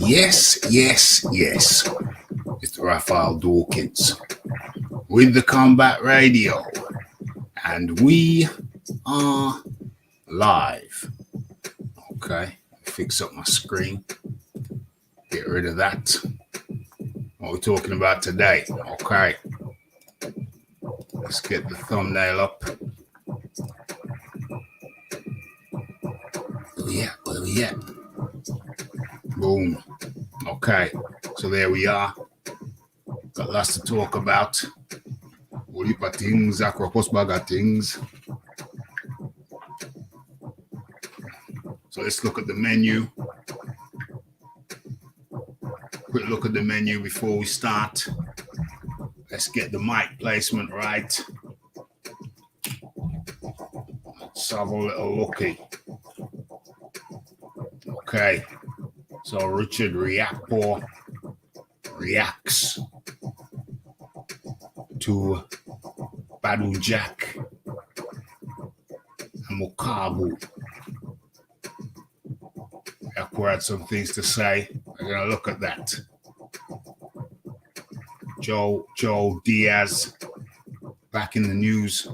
Yes. It's Raphael Dawkins with the Combat Radio, and we are live. Okay, fix up my screen, get rid of that. What we're talking about today. Okay, let's get the thumbnail up. Where we at? Boom. Okay, so there we are. Got lots to talk about. What things, things. So let's look at the menu. Quick look at the menu before we start. Let's get the mic placement right. Let's have a little looky. Okay, so Richard Riakpo reacts to Badu Jack and Mukabu. Riakpo had some things to say. We're going to look at that. Joe Diaz back in the news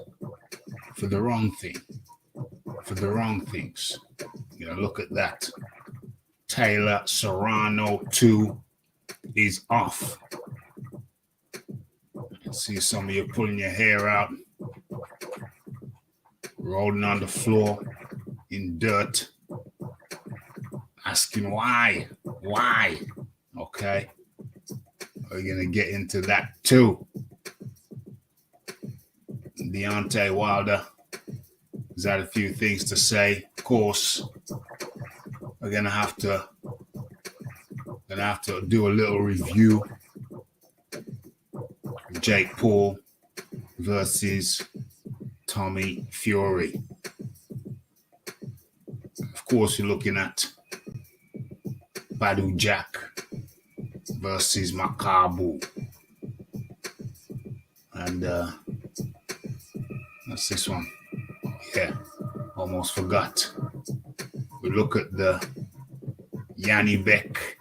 for the wrong thing. For the wrong things. We're going to look at that. Taylor Serrano 2 is off. I see some of you pulling your hair out, rolling on the floor in dirt, asking why. Okay, we're gonna get into that too. Deontay Wilder has had a few things to say. Of course, we're gonna have to do a little review. Jake Paul versus Tommy Fury. Of course, you're looking at Badu Jack versus Mukabu. And that's this one. Yeah, almost forgot. We look at the Yanni Beck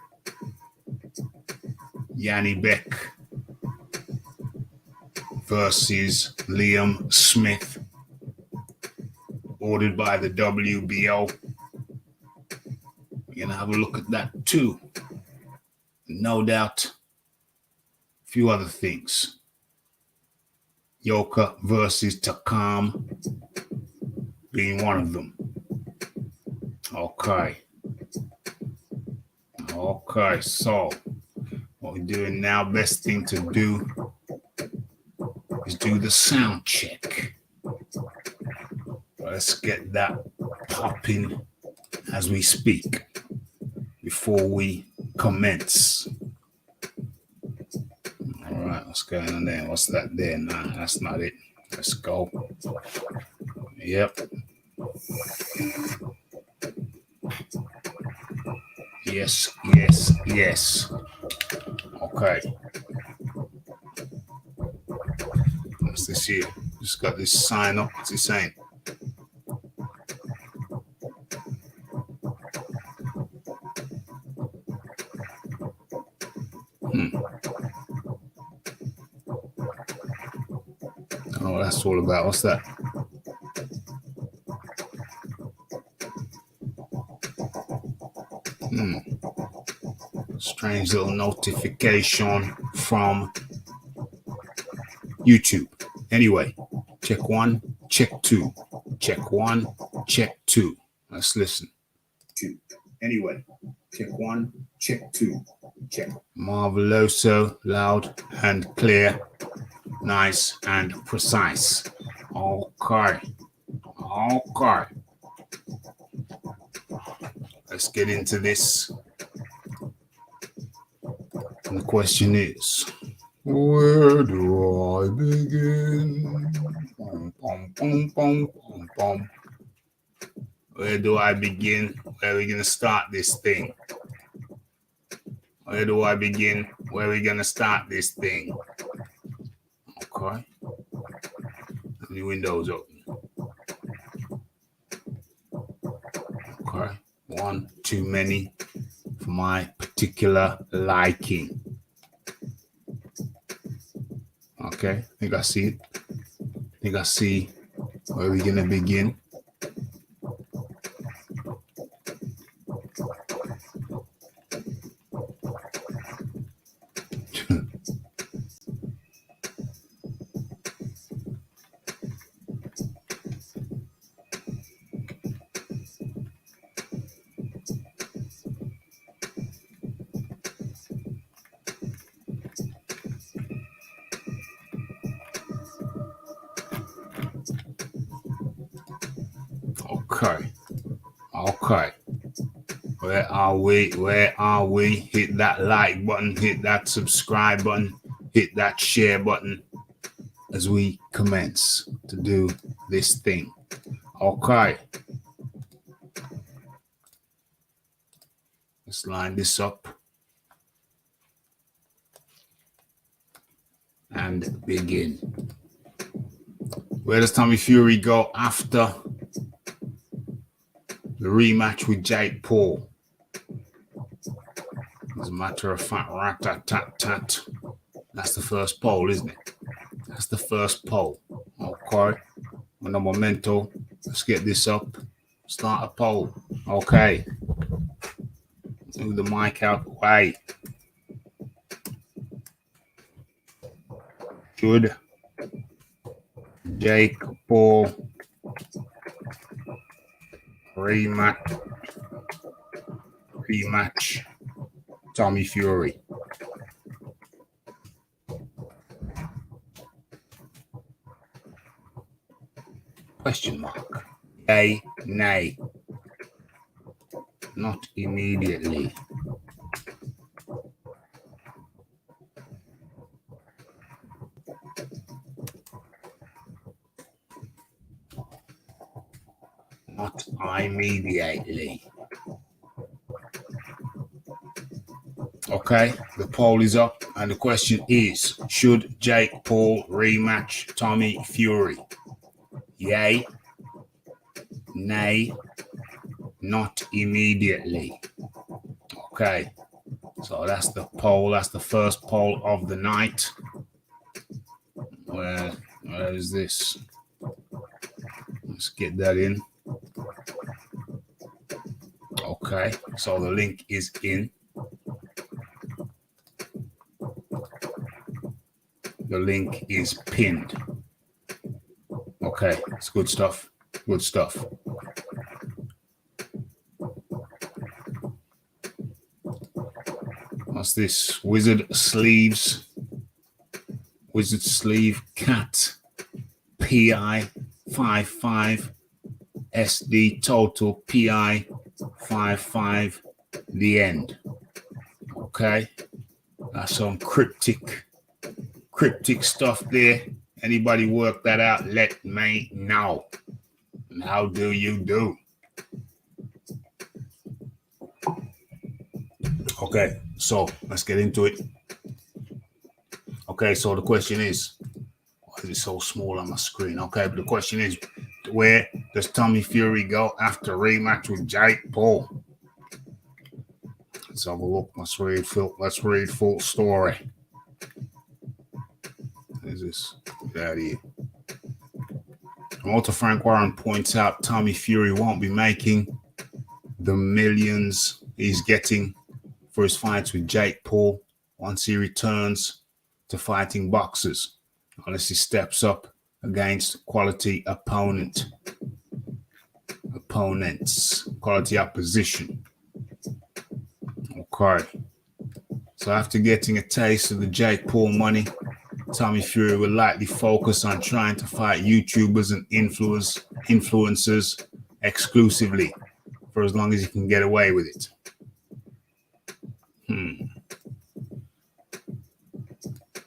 versus Liam Smith, ordered by the WBO. We're going to have a look at that too. No doubt, a few other things. Yoka versus Takam being one of them. Okay, so what we're doing now, best thing to do is do the sound check. Let's get that popping as we speak before we commence. All right, what's going on there? What's that there? Nah, that's not it. Let's go. Yep. Yes. Okay. What's this here? Just got this sign up. What's it saying? Oh, that's all about. What's that? Strange little notification from YouTube. Anyway, check 1, check 2. Check 1, check 2. Let's listen. Anyway, check 1, check 2. Check. Marveloso, loud and clear, nice and precise. Okay. Let's get into this. And the question is, where do I begin? Where do I begin? Where are we going to start this thing? Where do I begin? Where are we going to start this thing? Okay. The window's open. Okay. One too many for my particular particular liking. Okay, I think I see it. I think I see where we're gonna begin. Okay. Where are we? Hit that like button, hit that subscribe button, hit that share button as we commence to do this thing. Okay. Let's line this up and begin. Where does Tommy Fury go after the rematch with Jake Paul? As a matter of fact, rat-tat-tat-tat. That's the first poll, isn't it? That's the first poll. Okay. On a memento, let's get this up. Start a poll. Okay. Move the mic out the way. Should Jake Paul rematch Tommy Fury? Question mark. Yay, nay. Not immediately. Not immediately. Okay, the poll is up, and the question is: should Jake Paul rematch Tommy Fury? Yay, nay, not immediately. Okay, so that's the poll. That's the first poll of the night. Where is this? Let's get that in. Okay, so the link is in. The link is pinned. Okay, it's good stuff. Good stuff. What's this? Wizard sleeve cat PI 55 SD total PI 55 the end. Okay, that's some cryptic stuff there. Anybody work that out? Let me know. And how do you do? Okay, so let's get into it. Okay, so the question is, why is it so small on my screen? Okay, but the question is, where does Tommy Fury go after rematch with Jake Paul? Let's have a look. Let's read full story. What is this? Get out of here. Walter Frank Warren points out Tommy Fury won't be making the millions he's getting for his fights with Jake Paul once he returns to fighting boxers, unless he steps up against quality opponents, quality opposition. Okay. So after getting a taste of the Jake Paul money, Tommy Fury will likely focus on trying to fight YouTubers and influencers exclusively for as long as he can get away with it.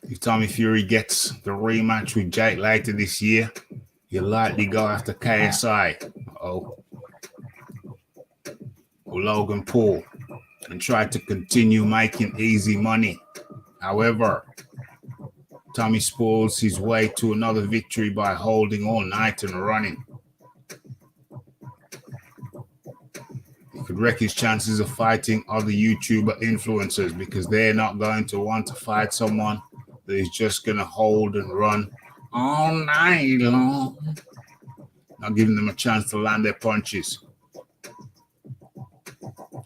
If Tommy Fury gets the rematch with Jake later this year, he'll likely go after KSI or Logan Paul and try to continue making easy money. However, Tommy spoils his way to another victory by holding all night and running. could wreck his chances of fighting other YouTuber influencers because they're not going to want to fight someone that is just going to hold and run all night long, not giving them a chance to land their punches.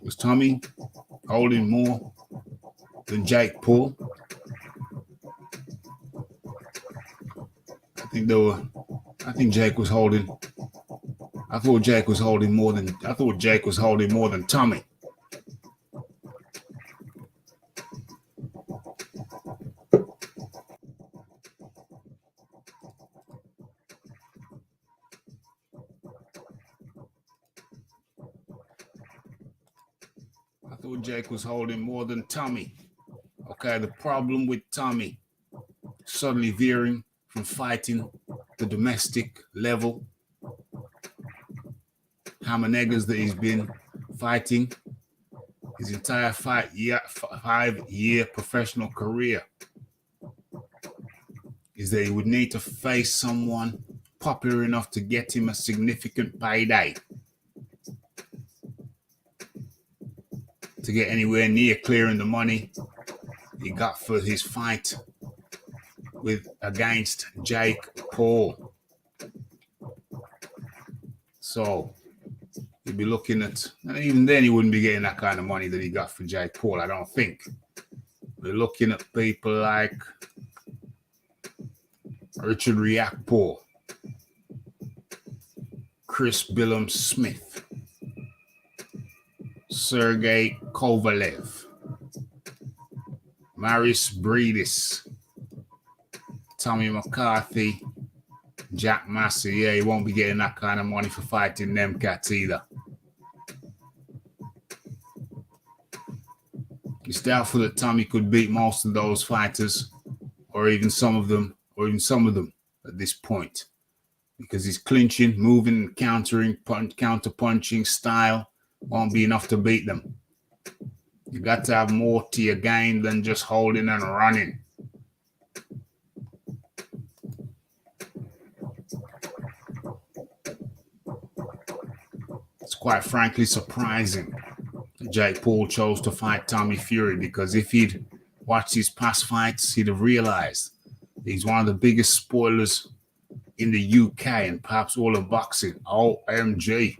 Was Tommy holding more than Jake Paul? I think Jake was holding. I thought Jake was holding more than Tommy. Okay, the problem with Tommy suddenly veering from fighting the domestic level hammer-neggers that he's been fighting his entire 5-year professional career is that he would need to face someone popular enough to get him a significant payday to get anywhere near clearing the money he got for his fight against Jake Paul. So he'd be looking at, and even then he wouldn't be getting that kind of money that he got for Jake Paul, I don't think. We're looking at people like Richard Riakporhe, Chris Billum Smith, Sergey Kovalev, Maris Breedis, Tommy McCarthy, Jack Massey. Yeah, he won't be getting that kind of money for fighting them cats either. It's doubtful that Tommy could beat most of those fighters, or even some of them at this point, because his clinching, moving, and countering, counter-punching style won't be enough to beat them. You got to have more to your game than just holding and running. It's quite frankly surprising that Jake Paul chose to fight Tommy Fury, because if he'd watched his past fights, he'd have realized he's one of the biggest spoilers in the UK and perhaps all of boxing. OMG.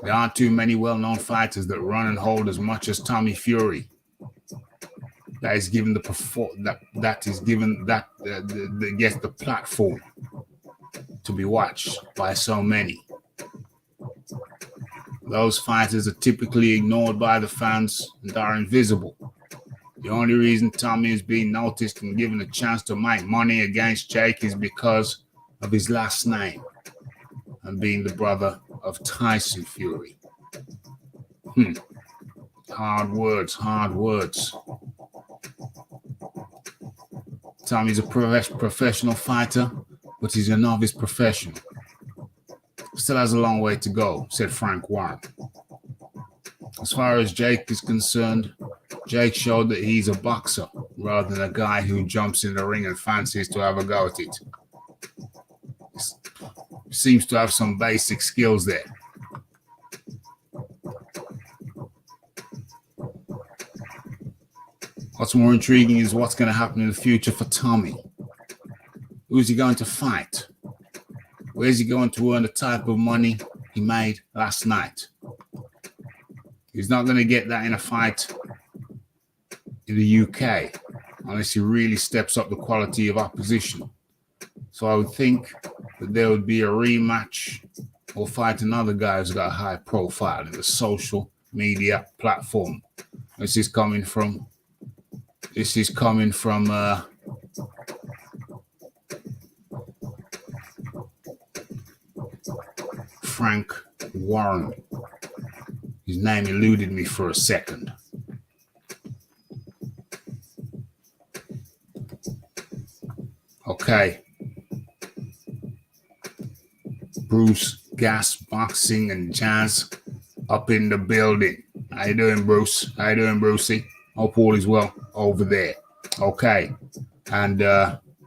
There aren't too many well-known fighters that run and hold as much as Tommy Fury. That is given the gets the platform to be watched by so many. Those fighters are typically ignored by the fans and are invisible. The only reason Tommy is being noticed and given a chance to make money against Jake is because of his last name and being the brother of Tyson Fury. Hard words. Tommy's a professional fighter, but he's a novice professional. Still has a long way to go, said Frank Warren. As far as Jake is concerned, Jake showed that he's a boxer rather than a guy who jumps in the ring and fancies to have a go at it. He seems to have some basic skills there. What's more intriguing is what's going to happen in the future for Tommy. Who's he going to fight? Where's he going to earn the type of money he made last night? He's not going to get that in a fight in the UK unless he really steps up the quality of opposition. So I would think that there would be a rematch or fight another guy who's got a high profile in the social media platform. This is coming from Frank Warren. His name eluded me for a second. Okay. Bruce Gas Boxing and Jazz up in the building. How you doing, Bruce? How you doing, Brucey? Hope all is well over there. Okay. And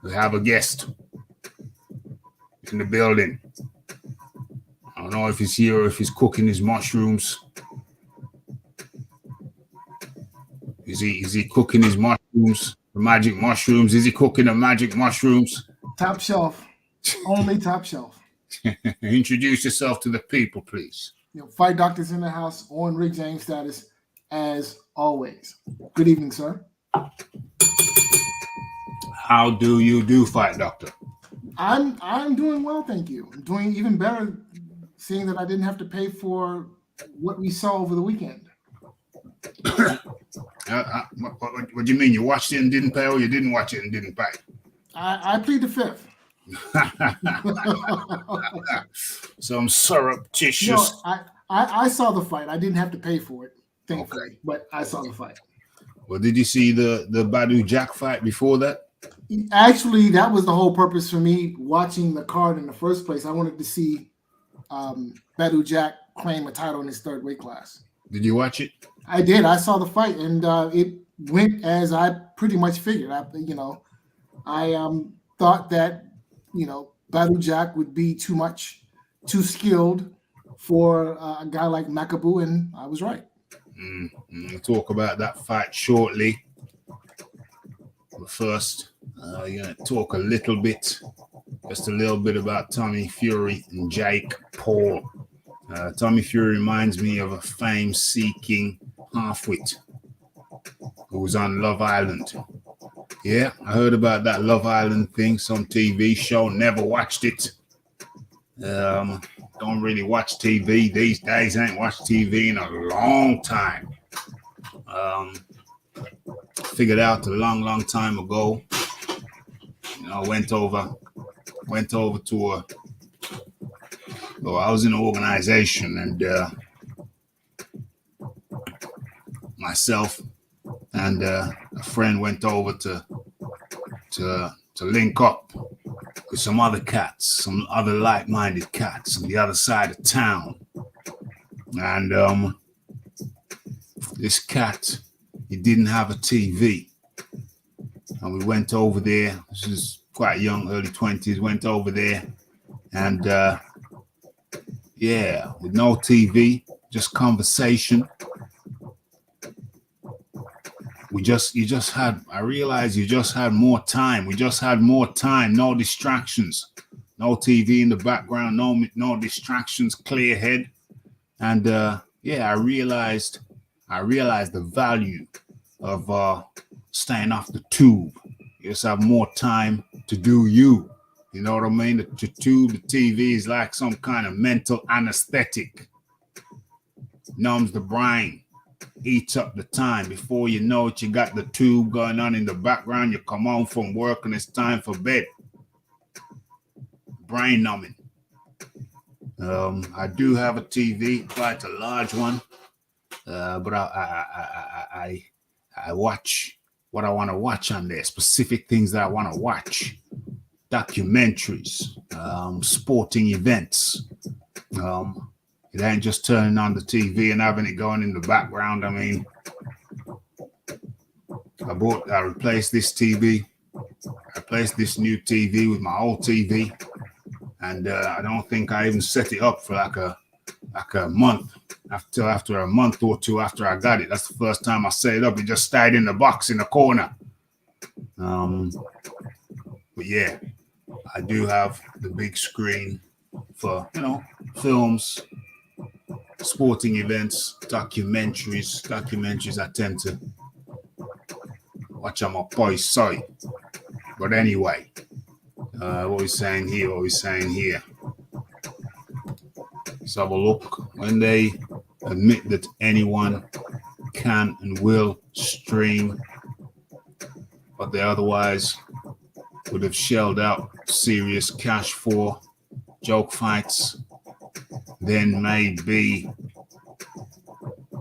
we have a guest in the building. don't know if he's here or if he's cooking his mushrooms. Is he cooking his mushrooms, the magic mushrooms? Is he cooking the magic mushrooms? Top shelf, only top shelf. Introduce yourself to the people, please. Fight Doctor's in the house on Rick James status, as always. Good evening, sir. How do you do, Fight Doctor? I'm doing well, thank you. I'm doing even better, seeing that I didn't have to pay for what we saw over the weekend. What do you mean? You watched it and didn't pay, or you didn't watch it and didn't pay? I plead the fifth. Some surreptitious. No, I saw the fight. I didn't have to pay for it, thankfully, but I saw the fight. Well, did you see the Badu Jack fight before that? Actually, that was the whole purpose for me watching the card in the first place. I wanted to see Badu Jack claim a title in his third weight class. Did you watch it? I did. I saw the fight, and it went as I pretty much figured. I thought that Badu Jack would be too skilled for a guy like Makabu, and I was right. We'll talk about that fight shortly. But first, talk just a little bit about Tommy Fury and Jake Paul. Tommy Fury reminds me of a fame-seeking halfwit who was on Love Island. Yeah, I heard about that Love Island thing, some TV show. Never watched it. Don't really watch TV these days. I ain't watched TV in a long time. Figured out a long time ago. Went over to I was in an organization, and myself and a friend went over to link up with some other cats, some other like-minded cats on the other side of town. And this cat, he didn't have a TV. And we went over there. This is quite young, early 20s, went over there. And with no TV, just conversation. I realized you just had more time. We just had more time, no distractions, no TV in the background, no distractions, clear head. And I realized the value of staying off the tube. You just have more time to do you. You know what I mean? The TV is like some kind of mental anesthetic. Numbs the brain. Eats up the time. Before you know it, you got the tube going on in the background. You come home from work and it's time for bed. Brain numbing. I do have a TV, quite a large one, but I watch what I want to watch on there. Specific things that I want to watch. Documentaries, sporting events. It ain't just turning on the TV and having it going in the background. I mean, I replaced this TV. I replaced this new TV with my old TV. And I don't think I even set it up for like a month. After a month or two after I got it. That's the first time I set it up. It just stayed in the box in the corner. But yeah, I do have the big screen for, films, sporting events, documentaries. I tend to watch on my boy's side. But anyway, what we're saying here. Let's have a look. When they admit that anyone can and will stream, but they otherwise would have shelled out serious cash for joke fights, then maybe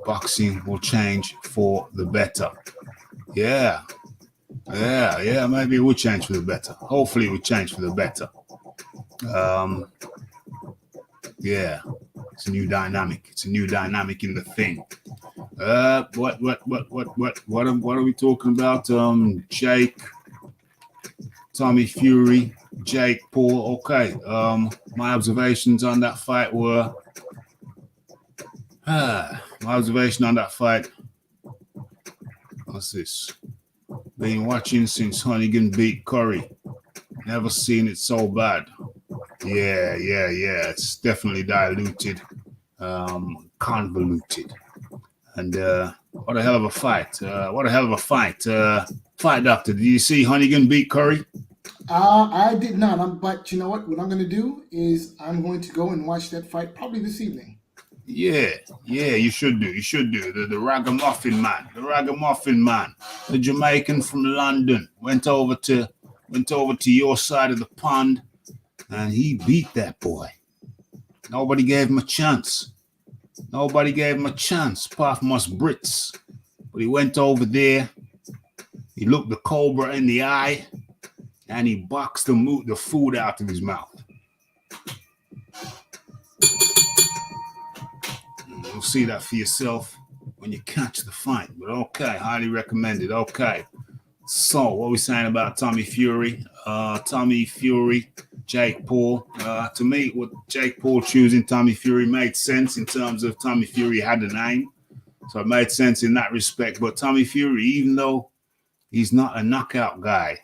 boxing will change for the better. Yeah, maybe it will change for the better. Hopefully it will change for the better. It's a new dynamic. It's a new dynamic in the thing. What are we talking about? Jake, Tommy Fury. Jake Paul. Okay. My observations on that fight were what's this? Been watching since Hunnigan beat Curry. Never seen it so bad. Yeah. It's definitely diluted, convoluted. And what a hell of a fight. Fight doctor, did you see Hunnigan beat Curry? I did not. But you know what? What I'm going to do is I'm going to go and watch that fight probably this evening. Yeah, you should do. The ragamuffin man, the Jamaican from London, went over to your side of the pond, and he beat that boy. Nobody gave him a chance. Apart from us Brits. But he went over there. He looked the cobra in the eye, and he boxed the food out of his mouth. You'll see that for yourself when you catch the fight. But okay, highly recommended. Okay. So what are we saying about Tommy Fury? Jake Paul. To me, what Jake Paul choosing Tommy Fury made sense in terms of Tommy Fury had a name. So it made sense in that respect. But Tommy Fury, even though he's not a knockout guy,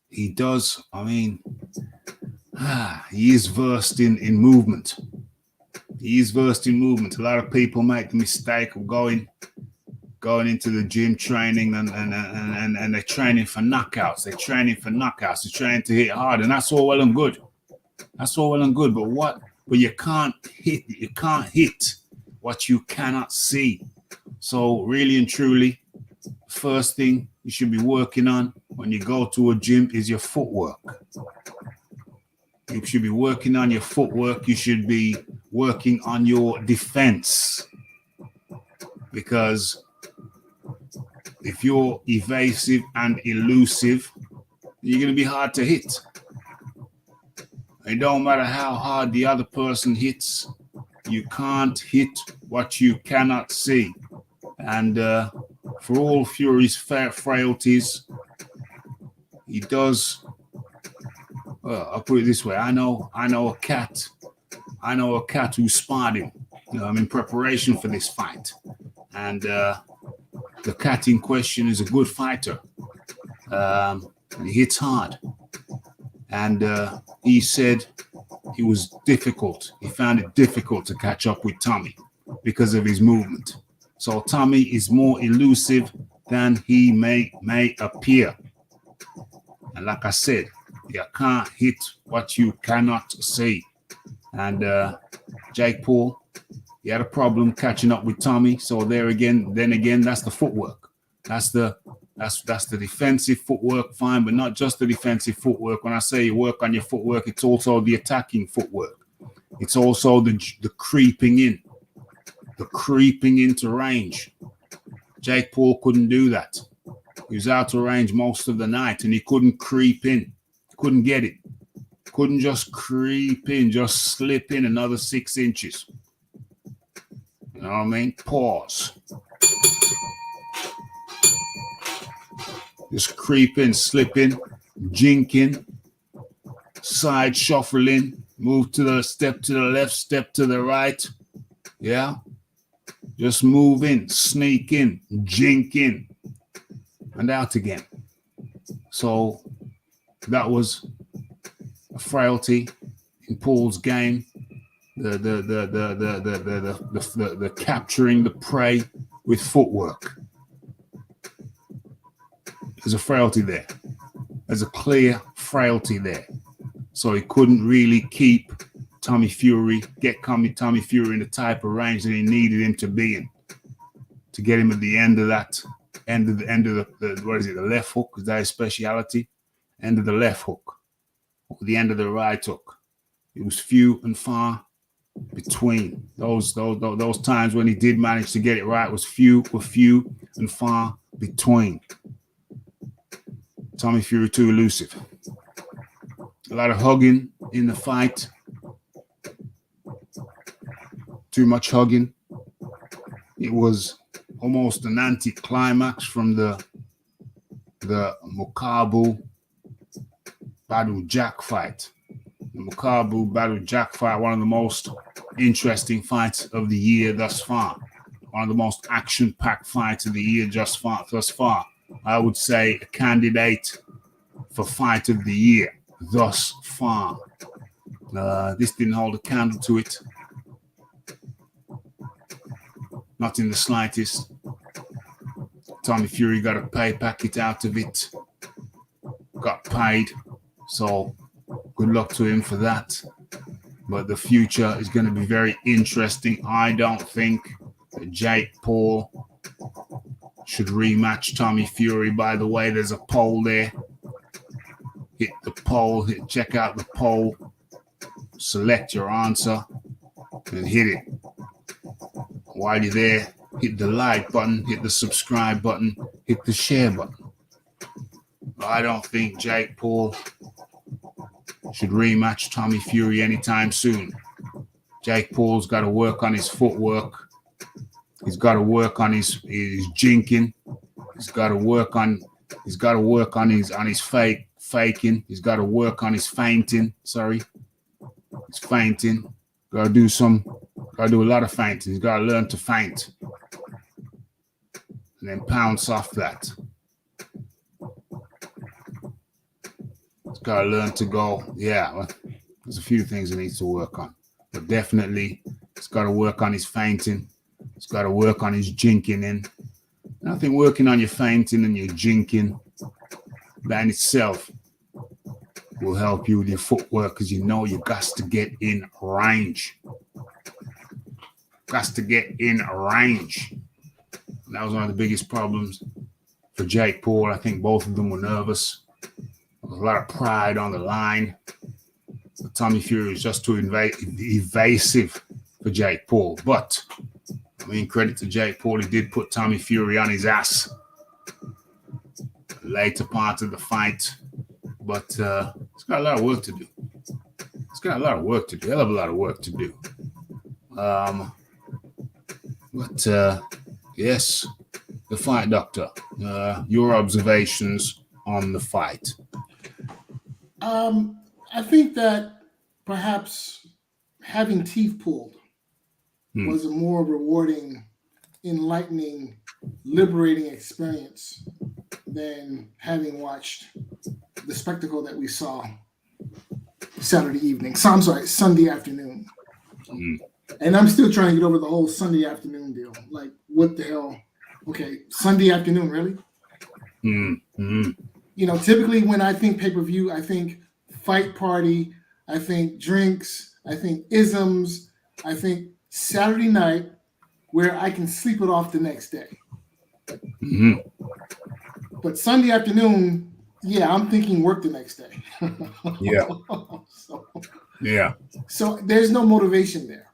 he does, he is versed in movement. A lot of people make the mistake of going into the gym training and they're training for knockouts. They're training to hit hard, and that's all well and good. But you can't hit what you cannot see. So really and truly, first thing you should be working on when you go to a gym is your footwork. You should be working on your footwork. You should be working on your defense. Because if you're evasive and elusive, you're going to be hard to hit. It don't matter how hard the other person hits, you can't hit what you cannot see. And for all Fury's frailties, he does. I'll put it this way: I know a cat who sparred him. In preparation for this fight, and the cat in question is a good fighter. And he hits hard, and he said he was difficult. He found it difficult to catch up with Tommy because of his movement. So Tommy is more elusive than he may appear. And like I said, you can't hit what you cannot see. And Jake Paul, he had a problem catching up with Tommy. So then again, that's the footwork. That's the defensive footwork, fine, but not just the defensive footwork. When I say you work on your footwork, it's also the attacking footwork. It's also the creeping into range. Jake Paul couldn't do that. He was out of range most of the night, and he couldn't creep in. Couldn't get it. Couldn't just creep in, just slip in another 6 inches. You know what I mean? Pause. Just creep in, slip in, jinking, side shuffling, move to the step to the left, step to the right. Yeah. Just move in, sneak in, jink in, and out again. So that was a frailty in Paul's game. The capturing the prey with footwork. There's a frailty there. There's a clear frailty there. So he couldn't really keep Tommy Fury in the type of range that he needed him to be in to get him at the end of the left hook. Is that his speciality? End of the left hook, or the end of the right hook. It was few and far between. Those times when he did manage to get it right was few and far between. Tommy Fury too elusive. A lot of hugging in the fight. Too much hugging. It was almost an anti-climax from the Mukabu Badou Jack fight. The Makabu Badou Jack fight, one of the most interesting fights of the year thus far. One of the most action-packed fights of the year thus far. I would say a candidate for fight of the year thus far. This didn't hold a candle to it. Not in the slightest. Tommy Fury got a pay packet out of it. Got paid. So good luck to him for that. But the future is going to be very interesting. I don't think that Jake Paul should rematch Tommy Fury. By the way, there's a poll there. Hit the poll. Check out the poll. Select your answer and hit it. While you're there, hit the like button, hit the subscribe button, hit the share button. I don't think Jake Paul should rematch Tommy Fury anytime soon. Jake Paul's got to work on his footwork. He's got to work on his jinking. He's got to work on his faking. He's got to work on his feinting. Sorry. He's feinting. Got to do a lot of feinting. He's got to learn to feint. And then pounce off that. He's got to learn to go. Yeah, well, there's a few things he needs to work on. But definitely, he's got to work on his feinting. He's got to work on his jinking. And I think working on your feinting and your jinking, that in itself will help you with your footwork, because you know you got to get in range. Got to get in range. And that was one of the biggest problems for Jake Paul. I think both of them were nervous. There was a lot of pride on the line. But Tommy Fury was just too evasive for Jake Paul. But, I mean, credit to Jake Paul. He did put Tommy Fury on his ass later part of the fight. But it's got a lot of work to do. It's got a lot of work to do. Hell of a lot of work to do. Yes, the fight, Doctor. Your observations on the fight. I think that perhaps having teeth pulled was a more rewarding, enlightening, liberating experience than having watched the spectacle that we saw Sunday afternoon. And I'm still trying to get over the whole Sunday afternoon deal. Like, what the hell? Okay, Sunday afternoon, really? You know, typically when I think pay-per-view, I think fight party, I think drinks, I think isms, I think Saturday night where I can sleep it off the next day. But Sunday afternoon, yeah, I'm thinking work the next day. So there's no motivation there.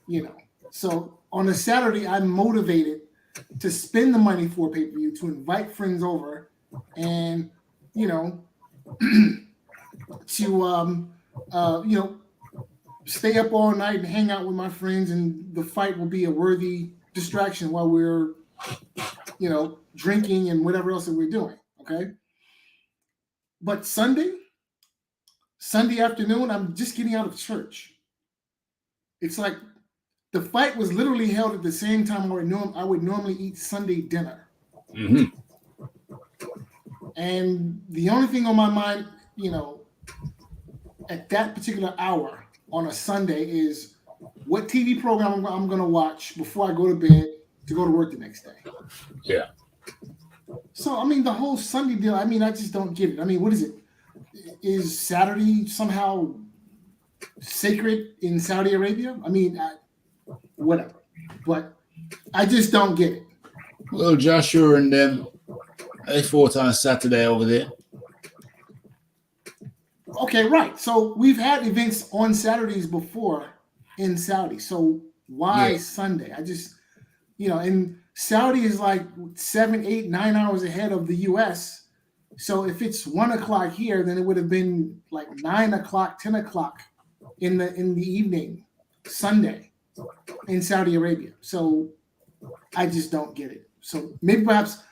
You know, so on a Saturday, I'm motivated to spend the money for pay-per-view, to invite friends over, and you know, to stay up all night and hang out with my friends, and the fight will be a worthy distraction while we're, drinking and whatever else that we're doing. Okay, but Sunday afternoon, I'm just getting out of church. It's like the fight was literally held at the same time I would normally eat Sunday dinner. And the only thing on my mind, at that particular hour on a Sunday is what TV program I'm going to watch before I go to bed to go to work the next day. Yeah. So, I mean, the whole Sunday deal, I mean, I just don't get it. I mean, what is it? Is Saturday somehow sacred in Saudi Arabia? I mean, whatever. But I just don't get it. Well, Joshua and them, they fought on a Saturday over there. Okay, right. So we've had events on Saturdays before in Saudi. So why Sunday? I just, and Saudi is like 7, 8, 9 hours ahead of the U.S. So if it's 1 o'clock here, then it would have been like 9 o'clock, 10 o'clock in the evening, Sunday in Saudi Arabia. So I just don't get it. So maybe perhaps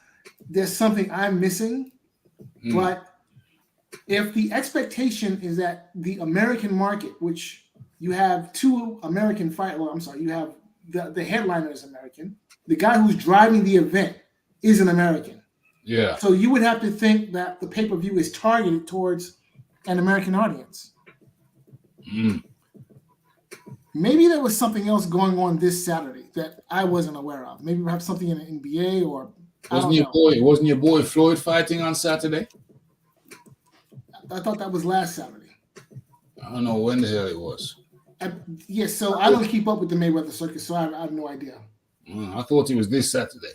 there's something I'm missing, but if the expectation is that the American market, which you have two American you have the headliner is American. The guy who's driving the event is an American. Yeah. So you would have to think that the pay-per-view is targeted towards an American audience. Maybe there was something else going on this Saturday that I wasn't aware of. Maybe perhaps something in the NBA or wasn't your boy Floyd fighting on Saturday? I thought that was last Saturday. I don't know when the hell it was. So I don't keep up with the Mayweather circus, so I have no idea. I thought it was this Saturday.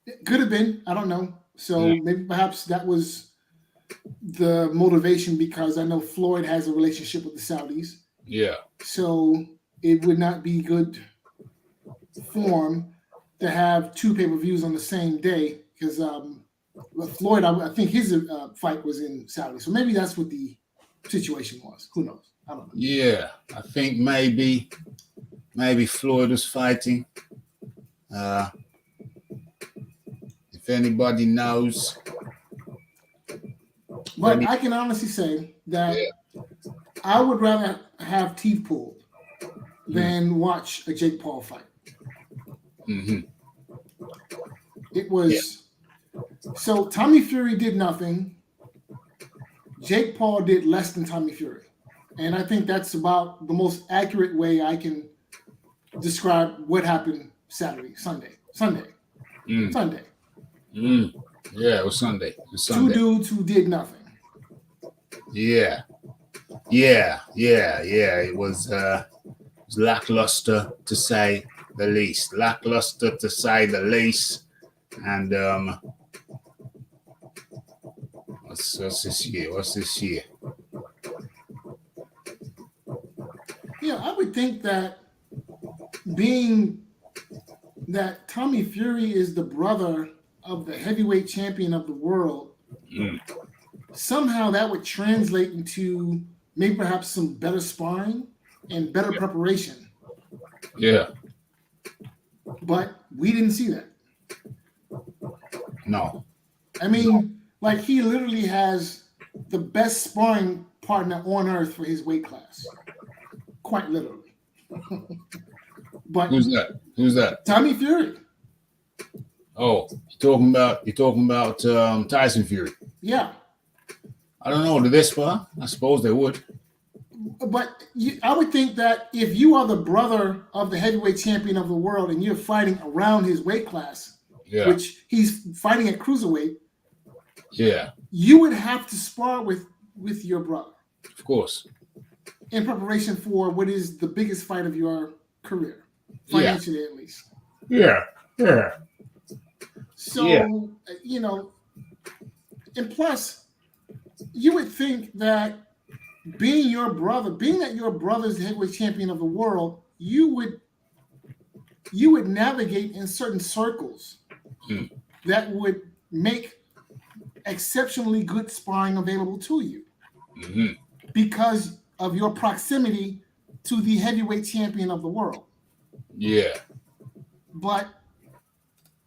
It could have been. I don't know. So maybe perhaps that was the motivation, because I know Floyd has a relationship with the Saudis. Yeah. So it would not be good form to have two pay-per-views on the same day, because Floyd, I think his fight was in Saudi. So maybe that's what the situation was. Who knows? I don't know. Yeah, I think maybe Floyd was fighting. If anybody knows. But I can honestly say that I would rather have teeth pulled than watch a Jake Paul fight. Mm-hmm. It was so Tommy Fury did nothing. Jake Paul did less than Tommy Fury. And I think that's about the most accurate way I can describe what happened Sunday. Yeah, it was Sunday. Two dudes who did nothing. Yeah. It was lackluster to say the least. And what's this year? Yeah, I would think that being that Tommy Fury is the brother of the heavyweight champion of the world, somehow that would translate into maybe perhaps some better sparring and better preparation. Yeah. But we didn't see that. No. I mean, like, he literally has the best sparring partner on earth for his weight class. Quite literally. But Who's that? Tommy Fury. Oh, you're talking about Tyson Fury. Yeah. I don't know. Do they spar? I suppose they would. But I would think that if you are the brother of the heavyweight champion of the world and you're fighting around his weight class, which he's fighting at cruiserweight, you would have to spar with your brother. Of course. In preparation for what is the biggest fight of your career, financially at least. Yeah. So, and plus, you would think that being that your brother's the heavyweight champion of the world, you would navigate in certain circles that would make exceptionally good sparring available to you because of your proximity to the heavyweight champion of the world. Yeah. But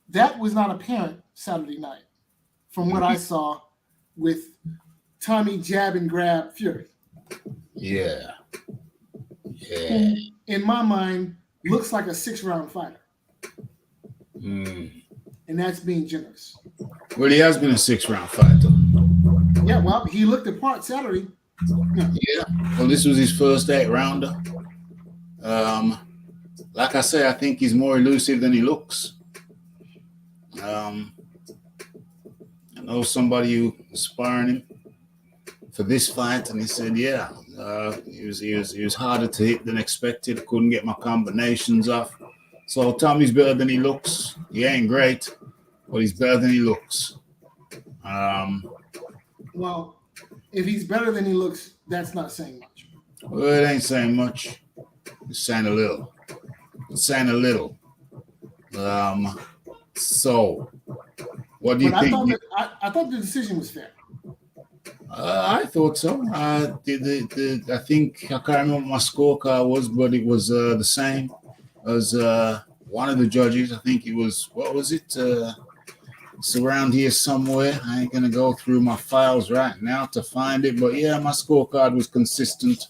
that was not apparent Saturday night from what I saw with Tommy jab and grab Fury. Yeah. Who, in my mind, looks like a 6-round fighter. And that's being generous. Well, he has been a 6-round fighter. Yeah, well, he looked the part Saturday. Yeah. Well, this was his first 8-rounder. Like I say, I think he's more elusive than he looks. I know somebody who was sparring him for this fight, and he said, he was harder to hit than expected. I couldn't get my combinations off. So Tommy's better than he looks. He ain't great, but he's better than he looks. Well, if he's better than he looks, that's not saying much. Well, it ain't saying much. It's saying a little. So, what do you think? I thought the decision was fair. I thought so. I think I can't remember what my scorecard was, but it was the same as one of the judges. I think it was, what was it? It's around here somewhere. I ain't gonna go through my files right now to find it, but yeah, my scorecard was consistent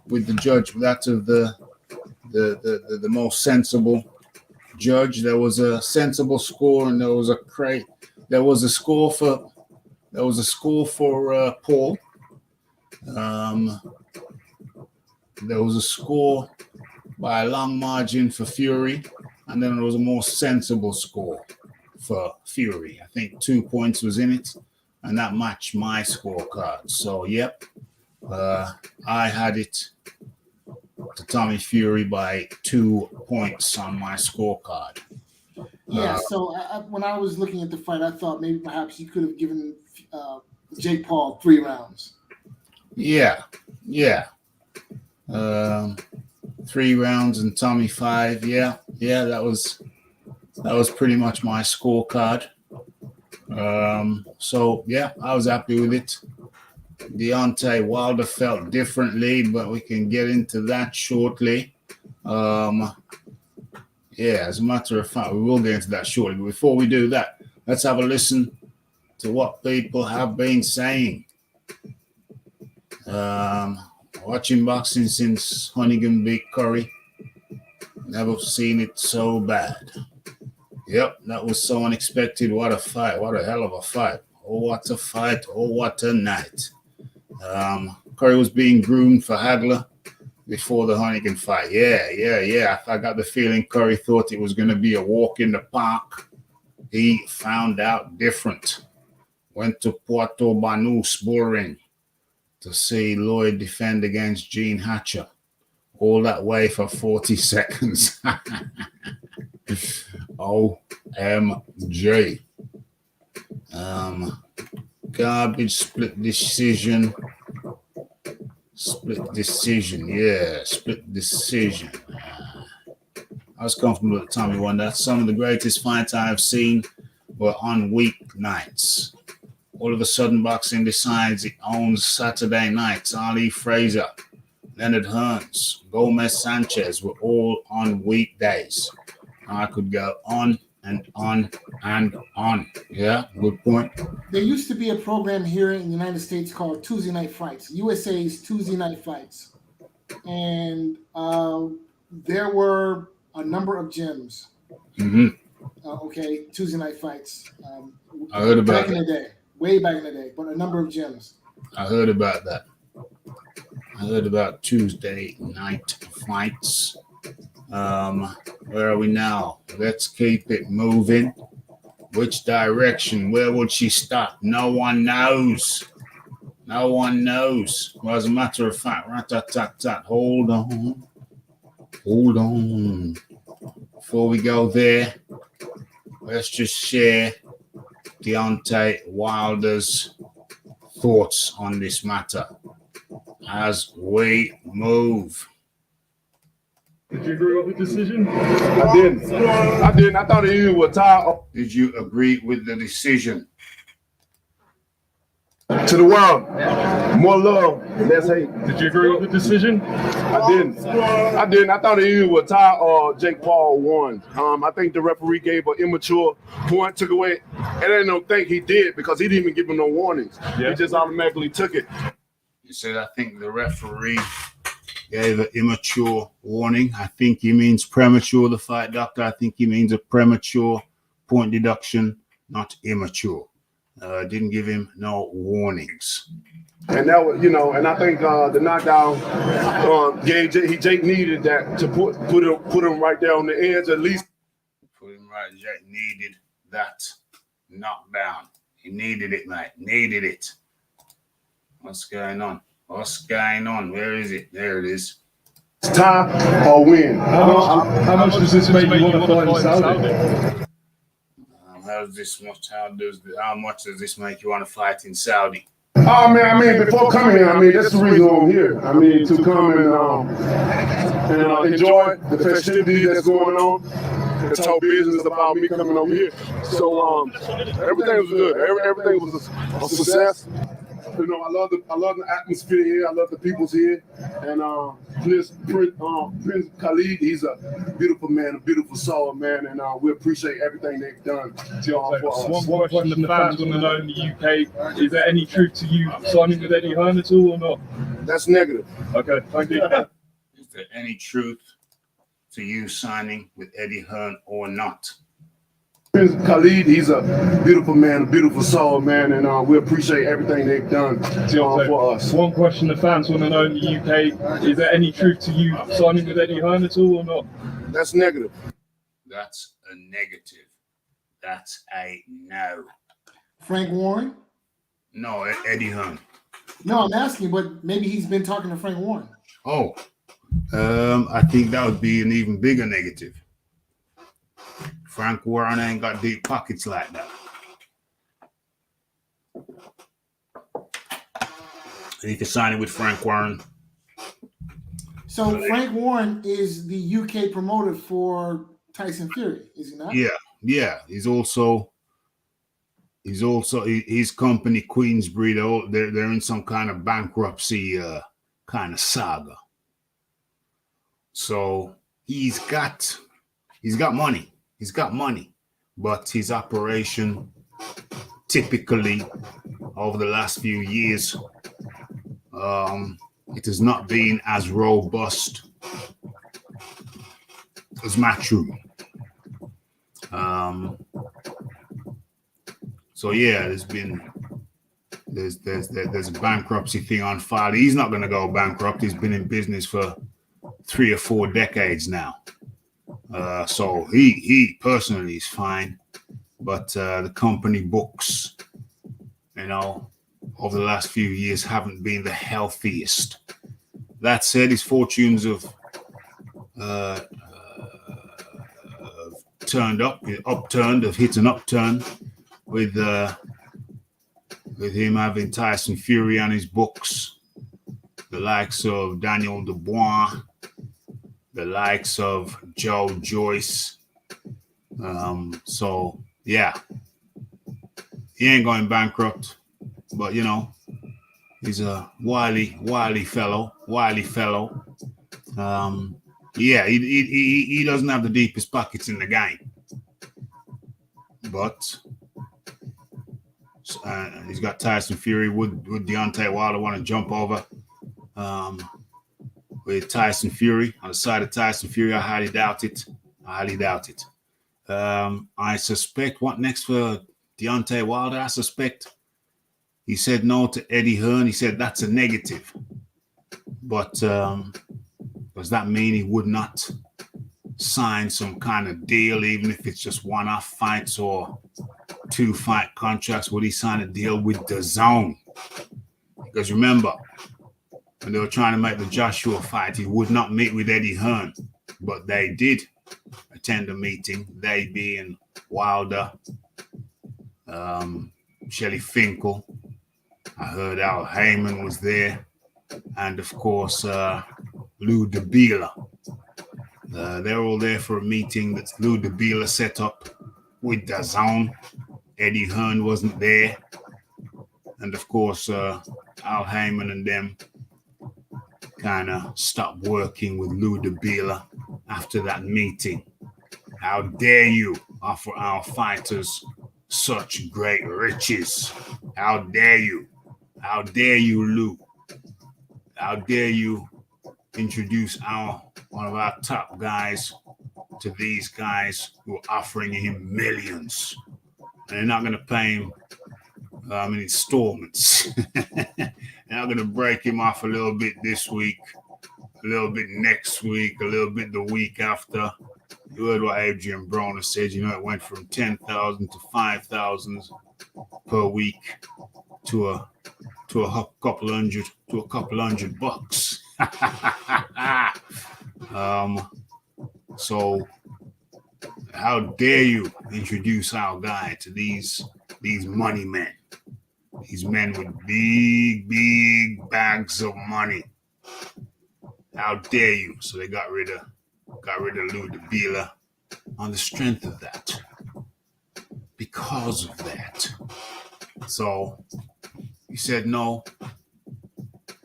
with the judge. That of the most sensible judge. There was a sensible score, and there was a score for Paul. There was a score by a long margin for Fury, and then there was a more sensible score for Fury. I think 2 points was in it, and that matched my scorecard. So, yep, I had it to Tommy Fury by 2 points on my scorecard. Yeah, so when I was looking at the fight, I thought maybe perhaps you could have given Jake Paul 3 rounds. Yeah. 3 rounds and Tommy 5. Yeah, that was pretty much my scorecard. So yeah, I was happy with it. Deontay Wilder felt differently, but we can get into that shortly. Yeah, as a matter of fact, we will get into that shortly. But before we do that, let's have a listen to what people have been saying. Watching boxing since Hunnigan beat Curry. Never seen it so bad. Yep, that was so unexpected. What a fight. What a hell of a fight. Oh, what a fight. Oh, what a night. Curry was being groomed for Hagler before the Hunnigan fight. Yeah. I got the feeling Curry thought it was going to be a walk in the park. He found out different. Went to Puerto Banús Bullring to see Lloyd defend against Gene Hatcher. All that way for 40 seconds. OMG. Garbage split decision. Split decision. I was comfortable at the time we won that. Some of the greatest fights I have seen were on weeknights. All of a sudden, boxing decides it owns Saturday nights. Ali Fraser, Leonard Hearns, Gomez Sanchez were all on weekdays. I could go on and on and on. Yeah, good point. There used to be a program here in the United States called Tuesday Night Fights, USA's Tuesday Night Fights. And there were a number of gyms. Mm-hmm. Tuesday Night Fights. I heard about back in the day. Way back in the day, but a number of gyms. I heard about that. I heard about Tuesday Night Fights. Where are we now? Let's keep it moving. Which direction? Where would she stop? No one knows. Well, as a matter of fact, rat-tat-tat-tat. Hold on. Before we go there, let's just share Deontay Wilder's thoughts on this matter as we move. Did you agree with the decision? I didn't. I thought he was tired. Did you agree with the decision? To the world, more love, less hate. Did you agree with the decision? I didn't. I thought he was tired. Jake Paul won. I think the referee gave an immature point, took away. And I don't think he did because he didn't even give him no warnings. Yeah. He just automatically took it. You said, I think the referee gave an immature warning. I think he means premature, the fight doctor. I think he means a premature point deduction, not immature. Didn't give him no warnings. And that was, and I think the knockdown Jake needed that to put him right there on the edge at least. Put him right. Jake needed that knockdown. He needed it, mate. Needed it. What's going on? Where is it? There it is. It's time or win. How much does this make you want to fight in Saudi? How much does this make you want to fight in Saudi? Oh man, before coming here, that's the reason I'm here. To come and enjoy the festivities that's going on. And talk business about me coming over here. So everything was good. Everything was a success. I love the atmosphere here. I love the peoples here, and Prince Khalid, he's a beautiful man, a beautiful soul, man, and we appreciate everything they've done for us. One question the fans want to know in the UK: is there any truth to you signing with Eddie Hearn at all or not? That's negative. Okay, thank you. Is there any truth to you signing with Eddie Hearn or not? Prince Khalid, he's a beautiful man, a beautiful soul, man, and we appreciate everything they've done for us. One question the fans want to know in the UK: is there any truth to you signing with Eddie Hearn at all or not? That's negative. That's a negative. That's a no. Frank Warren? No, Eddie Hearn. No, I'm asking, but maybe he's been talking to Frank Warren. Oh, I think that would be an even bigger negative. Frank Warren ain't got deep pockets like that. And if you're signing with Frank Warren. So Frank Warren is the UK promoter for Tyson Fury, is he not? Yeah. He's also his company Queensbury. They're in some kind of bankruptcy kind of saga. So he's got money. He's got money, but his operation typically over the last few years, it has not been as robust as Matchroom. So yeah, there's a bankruptcy thing on file. He's not going to go bankrupt. He's been in business for 3 or 4 decades now. So he personally is fine, but the company books, over the last few years haven't been the healthiest. That said, his fortunes have hit an upturn with him having Tyson Fury on his books, the likes of Daniel Dubois, the likes of Joe Joyce. So yeah, he ain't going bankrupt, but he's a wily fellow. Yeah, he doesn't have the deepest pockets in the game, but he's got Tyson Fury. Would Deontay Wilder want to jump over with Tyson Fury on the side of Tyson Fury? I highly doubt it. I suspect what next for Deontay Wilder? I suspect he said no to Eddie Hearn. He said that's a negative. But does that mean he would not sign some kind of deal, even if it's just one-off fights or 2-fight contracts? Would he sign a deal with DAZN? Because remember, when they were trying to make the Joshua fight, he would not meet with Eddie Hearn, but they did attend a meeting. They being Wilder, Shelley Finkel. I heard Al Heyman was there, and of course Lou DeBila. They're all there for a meeting that Lou DeBila set up with DAZN. Eddie Hearn wasn't there, and of course Al Heyman and them kind of stopped working with Lou DeBila after that meeting. How dare you offer our fighters such great riches? How dare you? How dare you, Lou? How dare you introduce one of our top guys to these guys who are offering him millions? And they're not going to pay him in installments. They're not going to break him off a little bit this week, a little bit next week, a little bit the week after. You heard what Adrian Broner said. It went from 10,000 to 5,000 per week to a couple hundred bucks. So how dare you introduce our guy to these money men, these men with big bags of money? How dare you? So they got rid of Lou DeBila on the strength of that, because of that. So He said no.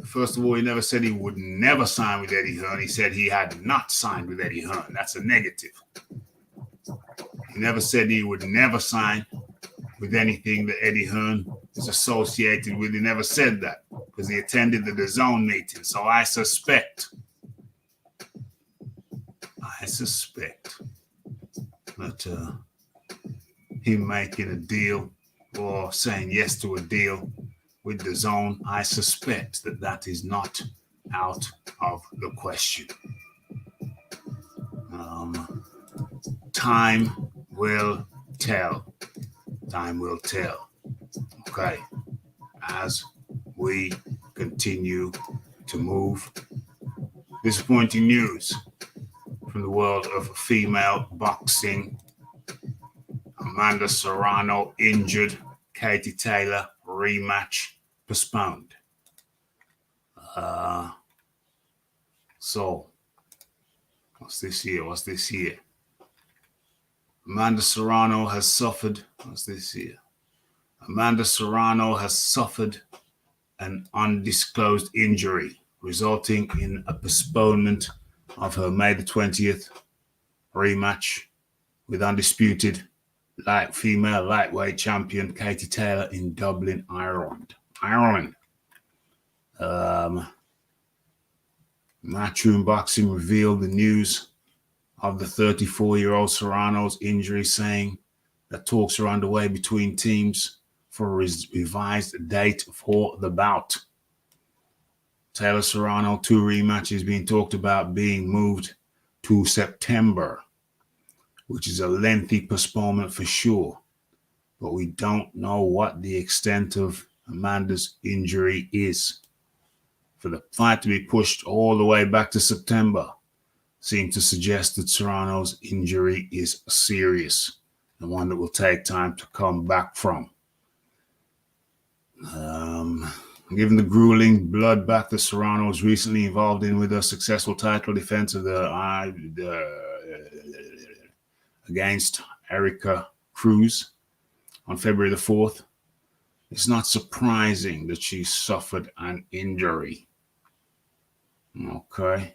First of all, he never said he would never sign with Eddie Hearn. He said he had not signed with Eddie Hearn. That's a negative. He never said he would never sign with anything that Eddie Hearn is associated with. He never said that because he attended the DAZN meeting. So I suspect that him making a deal or saying yes to a deal with DAZN, I suspect that is not out of the question. Time will tell. Time will tell. Okay. As we continue to move. Disappointing news from the world of female boxing. Amanda Serrano injured. Katie Taylor rematch postponed. So, what's this here? Amanda Serrano has suffered. Amanda Serrano has suffered an undisclosed injury, resulting in a postponement of her May the 20th rematch with undisputed female lightweight champion Katie Taylor in Dublin, Ireland. Matchroom Boxing revealed the news of the 34-year-old Serrano's injury, saying that talks are underway between teams for a revised date for the bout. Taylor Serrano 2 rematches being talked about being moved to September, which is a lengthy postponement for sure. But we don't know what the extent of Amanda's injury is. For the fight to be pushed all the way back to September seemed to suggest that Serrano's injury is serious and one that will take time to come back from. Given the grueling bloodbath that Serrano was recently involved in with a successful title defense of against Erica Cruz on February the 4th, it's not surprising that she suffered an injury. Okay.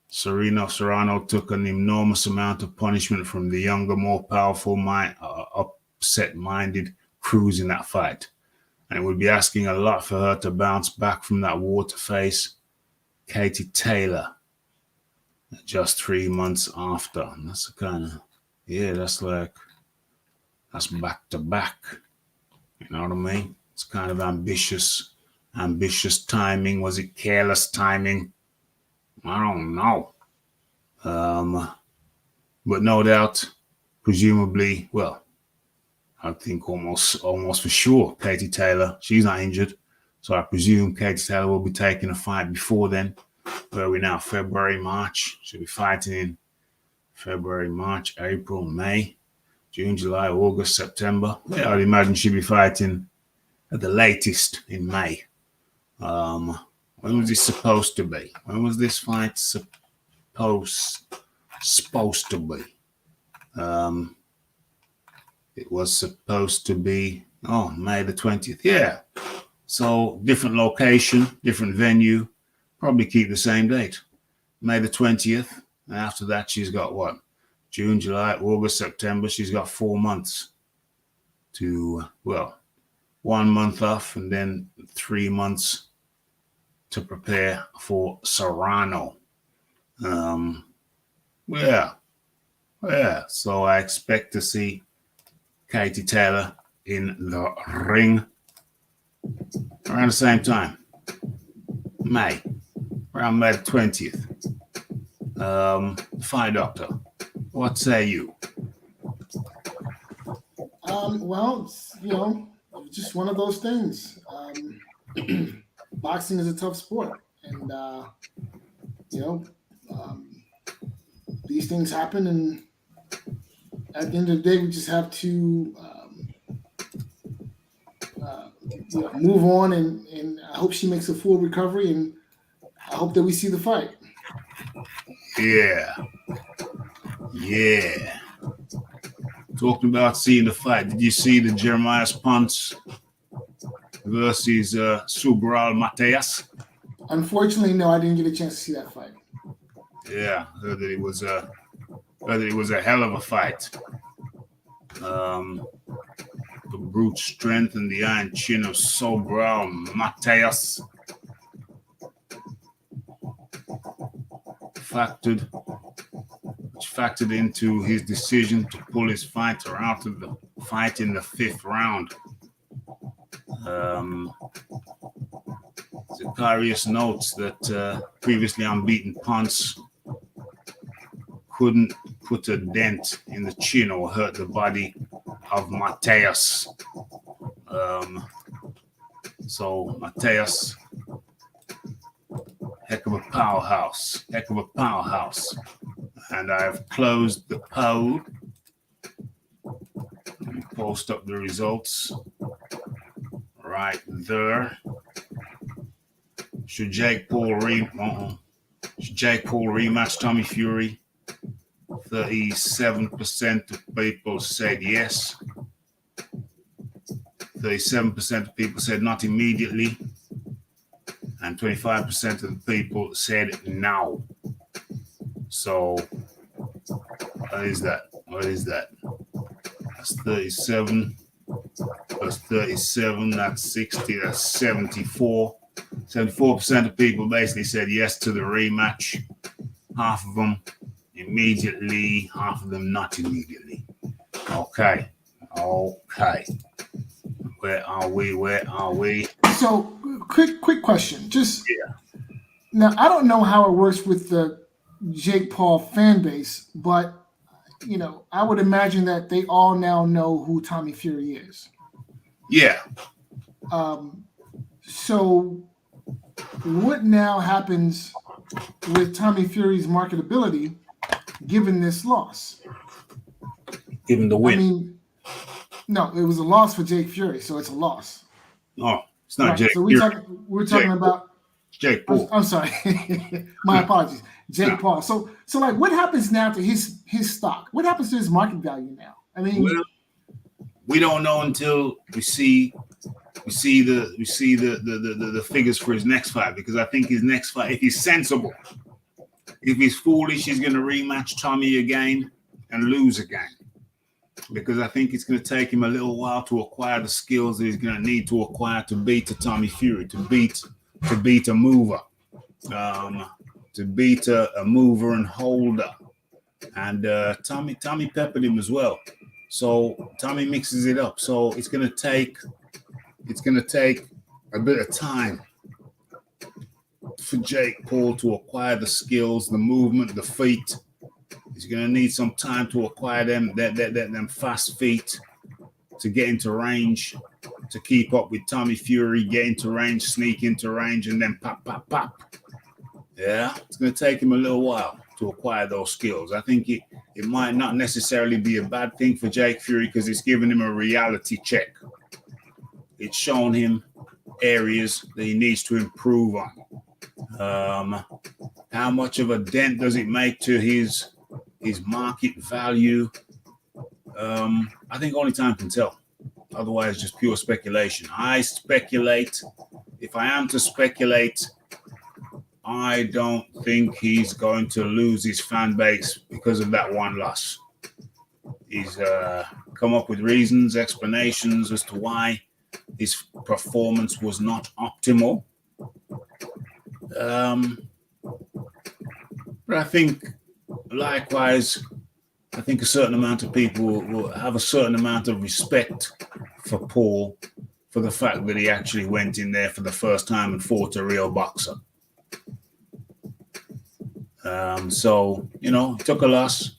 Serrano took an enormous amount of punishment from the younger, more powerful, upset-minded Cruz in that fight. And it would be asking a lot for her to bounce back from that war to face Katie Taylor just 3 months after. And that's that's back to back. You know what I mean? It's kind of ambitious timing. Was it careless timing? I don't know. But no doubt, presumably, well, I think almost for sure, Katie Taylor, she's not injured. So I presume Katie Taylor will be taking a fight before then. Where are we now? February, March. She'll be fighting in February, March, April, May, June, July, August, September. Yeah, I'd imagine she'll be fighting at the latest in May. When was this supposed to be? When was this fight supposed to be? It was supposed to be, May the 20th. Yeah. So different location, different venue, probably keep the same date. May the 20th. And after that, she's got what? June, July, August, September. She's got 4 months to, 1 month off and then 3 months to prepare for Serrano. So I expect to see Katie Taylor in the ring around the same time. Around May 20th. Fight Doctor, what say you? Just one of those things. Boxing is a tough sport, and these things happen, and at the end of the day, we just have to move on, and I hope she makes a full recovery, and I hope that we see the fight. Yeah. Talking about seeing the fight, did you see the Jeremiah Spence versus Subral Mateus. Unfortunately, no, I didn't get a chance to see that fight. Yeah, heard that it was a hell of a fight. The brute strength and the iron chin of Sobral Mateus factored into his decision to pull his fighter out of the fight in the 5th round. Zacharias notes that previously unbeaten punts couldn't put a dent in the chin or hurt the body of Mateus. So Mateus, heck of a powerhouse. And I've closed the poll. Let me post up the results right there. Should Jake Paul rematch Tommy Fury? 37% of people said yes. 37% of people said not immediately. And 25% of the people said no. So what is that? That's 37 plus 37, that's 60, that's 74. 74% of people basically said yes to the rematch. Half of them immediately, half of them not immediately. Okay. Where are we? So, quick question. Now, I don't know how it works with the Jake Paul fan base, but I would imagine that they all now know who Tommy Fury is. Yeah. So, what now happens with Tommy Fury's marketability given this loss? Given the win. I mean, no, it was a loss for Jake Fury, so it's a loss. Oh, it's not right, Jake. So we're talking about Jake Paul. I'm sorry. My apologies. Jake Paul. So like what happens now to his stock? What happens to his market value now? I mean, we don't know until we see the figures for his next fight, because I think his next fight, if he's sensible, if he's foolish, he's going to rematch Tommy again and lose again. Because I think it's going to take him a little while to acquire the skills that he's going to need to acquire to beat a Tommy Fury, to beat a mover, to beat a mover and holder. And Tommy peppered him as well. So Tommy mixes it up. So it's going to take a bit of time for Jake Paul to acquire the skills, the movement, the feet. He's going to need some time to acquire them fast feet, to get into range, to keep up with Tommy Fury, get into range, sneak into range, and then pop. Yeah, it's going to take him a little while to acquire those skills. I think it might not necessarily be a bad thing for Jake Fury, because it's given him a reality check. It's shown him areas that he needs to improve on. How much of a dent does it make to his market value? I think only time can tell. Otherwise, just pure speculation. I speculate. If I am to speculate, I don't think he's going to lose his fan base because of that one loss. He's come up with reasons, explanations as to why his performance was not optimal. But I think, likewise, I think a certain amount of people will have a certain amount of respect for Paul for the fact that he actually went in there for the first time and fought a real boxer. So, he took a loss.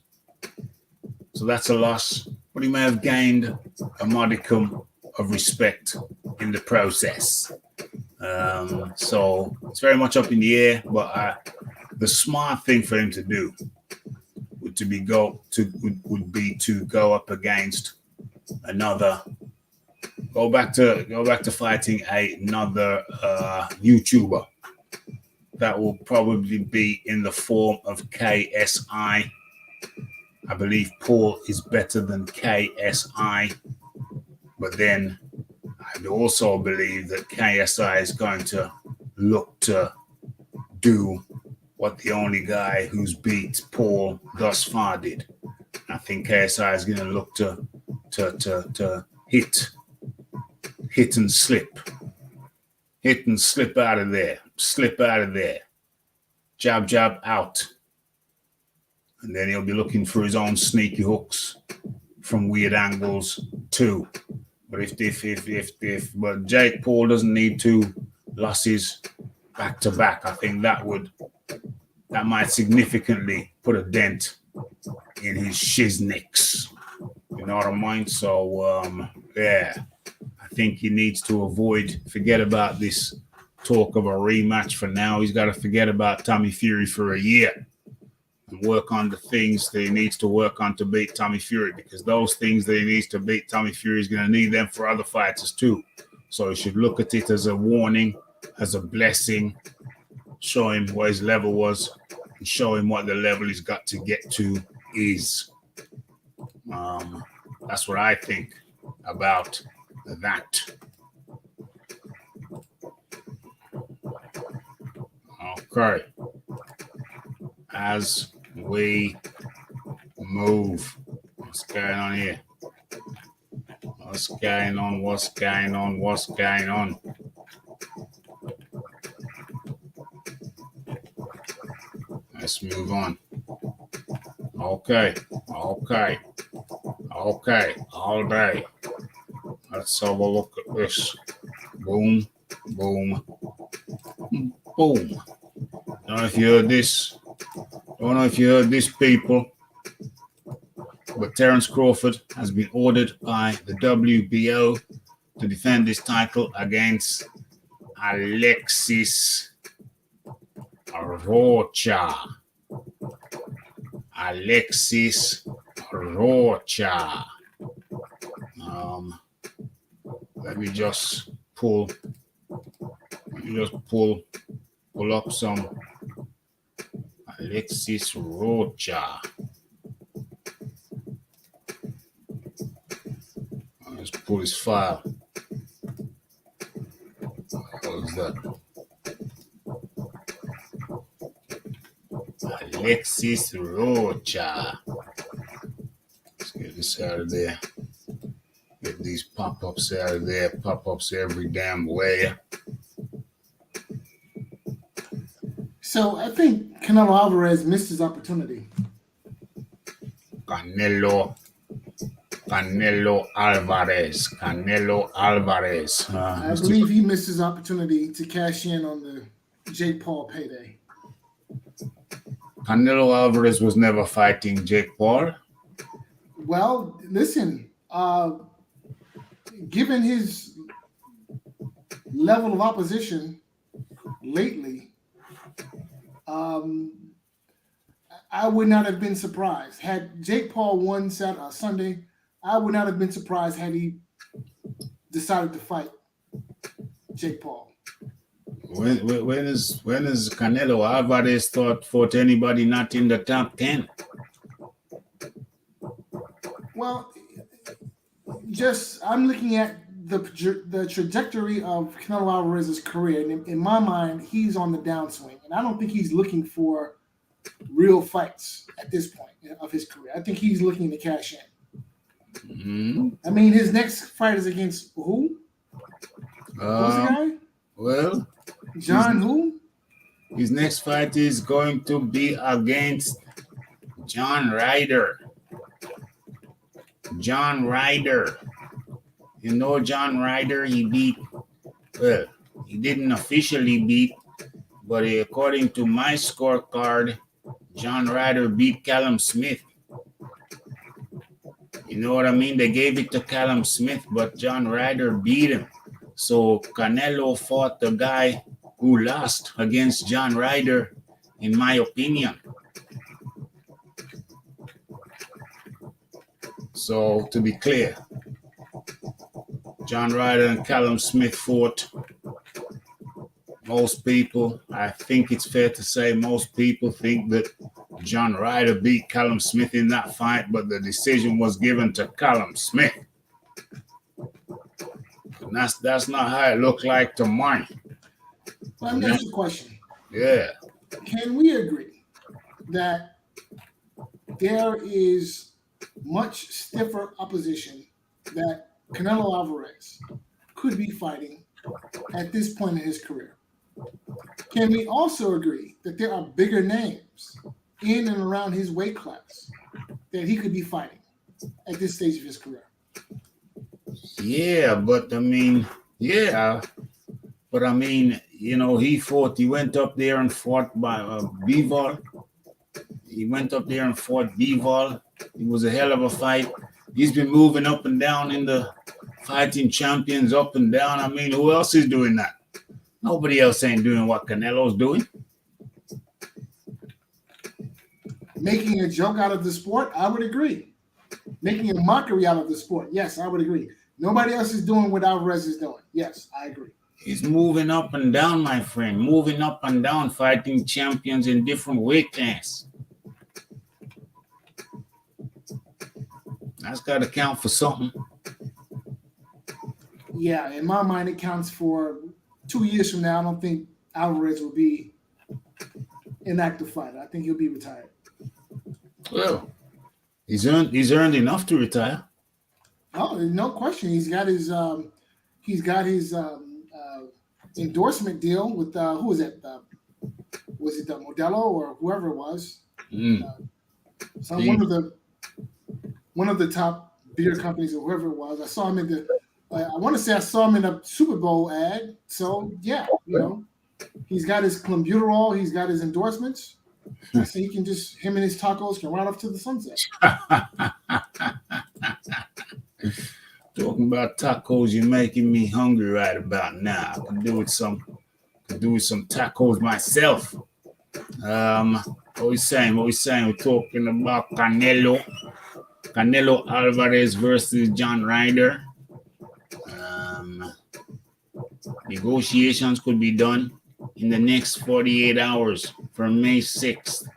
So that's a loss. But he may have gained a modicum of respect in the process. So it's very much up in the air. But the smart thing for him to do would be to go up against another. Go back to fighting another YouTuber. That will probably be in the form of KSI. I believe Paul is better than KSI, but then I also believe that KSI is going to look to do what the only guy who's beat Paul thus far did. I think KSI is going to look to hit and slip out of there, jab out, and then he'll be looking for his own sneaky hooks from weird angles too. But but Jake Paul doesn't need 2 losses back to back, I think that might significantly put a dent in his shiznicks. You know what I mean? So I think he needs to forget about this talk of a rematch for now. He's got to forget about Tommy Fury for a year and work on the things that he needs to work on to beat Tommy Fury, because those things that he needs to beat Tommy Fury is going to need them for other fighters too. So he should look at it as a warning, as a blessing, show him what his level was, and show him what the level he's got to get to is. That's what I think about that. Okay. As we move, what's going on here? What's going on? Let's move on. Okay. All day. Let's have a look at this. Boom. Don't know if you heard this, people. But Terence Crawford has been ordered by the WBO to defend his title against Alexis Rocha. Let me just pull up some Alexis Rocha. Let's pull his file. What is that? Alexis Rocha. Let's get this out of there. Get these pop-ups out of there. Pop-ups every damn way. So I think Canelo Alvarez missed his opportunity. Canelo Alvarez. I believe he missed his opportunity to cash in on the Jake Paul payday. Canelo Alvarez was never fighting Jake Paul. Well, listen, given his level of opposition lately, I would not have been surprised. Had Jake Paul won Sunday, I would not have been surprised had he decided to fight Jake Paul. When is Canelo Alvarez fought anybody not in the top 10? Well, I'm looking at the trajectory of Canelo Alvarez's career, and in my mind, he's on the downswing, and I don't think he's looking for real fights at this point of his career. I think he's looking to cash in. Mm-hmm. I mean, his next fight is against who? Who's the guy? Well, John who? His next fight is going to be against John Ryder. You know John Ryder, he didn't officially beat, but according to my scorecard, John Ryder beat Callum Smith. You know what I mean? They gave it to Callum Smith, but John Ryder beat him. So Canelo fought the guy who lost against John Ryder, in my opinion. So to be clear, John Ryder and Callum Smith fought. Most people, I think it's fair to say, most people think that John Ryder beat Callum Smith in that fight, but the decision was given to Callum Smith. That's not how it looked like to mine. Let me ask you a question. Yeah. Can we agree that there is much stiffer opposition that Canelo Alvarez could be fighting at this point in his career? Can we also agree that there are bigger names in and around his weight class that he could be fighting at this stage of his career? Yeah, but I mean, he went up there and fought by Bivol. He went up there and fought Bivol. It was a hell of a fight. He's been moving up and down in the fighting champions, up and down. I mean, who else is doing that? Nobody else ain't doing what Canelo's doing. Making a joke out of the sport, I would agree. Making a mockery out of the sport, yes, I would agree. Nobody else is doing what Alvarez is doing. Yes, I agree. He's moving up and down, my friend. Moving up and down, fighting champions in different weight classes. That's got to count for something. Yeah, in my mind, it counts for 2 years from now. I don't think Alvarez will be an active fighter. I think he'll be retired. Well, he's earned enough to retire. Oh, no question. He's got his endorsement deal with who was it? Was it Modelo or whoever it was? One of the top beer companies or whoever it was. I saw him in I want to say I saw him in a Super Bowl ad. So yeah, he's got his clenbuterol, he's got his endorsements. So he can him and his tacos can ride off to the sunset. Talking about tacos, you're making me hungry right about now. I can do with some tacos myself. What we saying? We're talking about Canelo Alvarez versus John Ryder. Negotiations could be done in the next 48 hours from May 6th.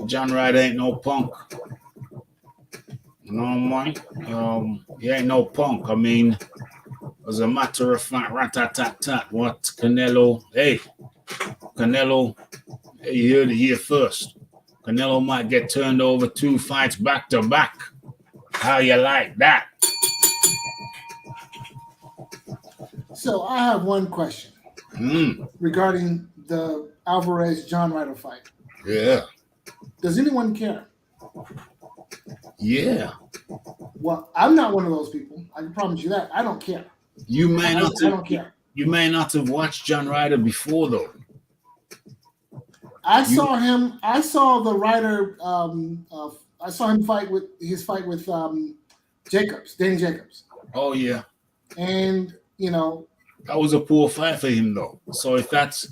John Ryder ain't no punk. You know what I mean? He ain't no punk. I mean, as a matter of fact, rat-tat-tat-tat, what Canelo, you heard it here first. Canelo might get turned over 2 fights back to back. How you like that? So I have one question regarding the Alvarez-John Ryder fight. Yeah. Does anyone care? Yeah. Well, I'm not one of those people. I can promise you that. I don't care. I don't care. You may not have watched John Ryder before, though. I saw him. I saw the Ryder. I saw him fight with Jacobs, Danny Jacobs. Oh yeah. And that was a poor fight for him, though. So if that's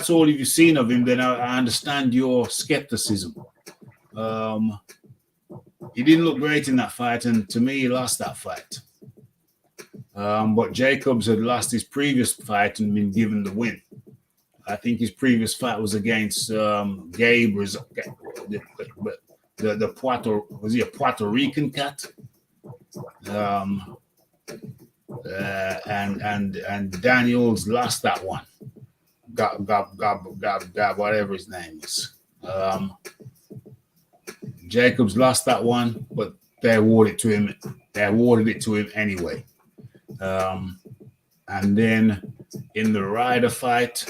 all you've seen of him, then I understand your skepticism. He didn't look great in that fight, and to me, he lost that fight. But Jacobs had lost his previous fight and been given the win. I think his previous fight was against Gabe, was he a Puerto Rican cat? And Daniels lost that one. Gob, whatever his name is. Jacobs lost that one, but they awarded it to him anyway. And then in the Ryder fight,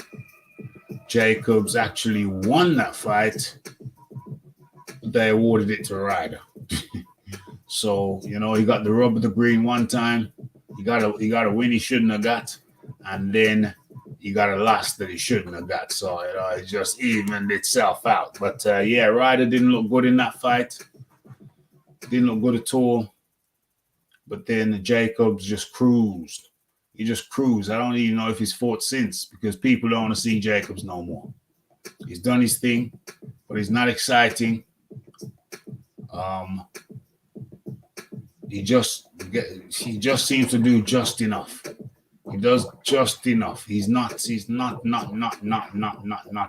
Jacobs actually won that fight. They awarded it to Ryder. So, he got the rub of the green one time. He got a win he shouldn't have got. And then he got a loss that he shouldn't have got. So, it just evened itself out. But, Ryder didn't look good in that fight. Didn't look good at all. But then Jacobs just cruised. He just cruised. I don't even know if he's fought since because people don't want to see Jacobs no more. He's done his thing, but he's not exciting. He just seems to do just enough. He does just enough. He's not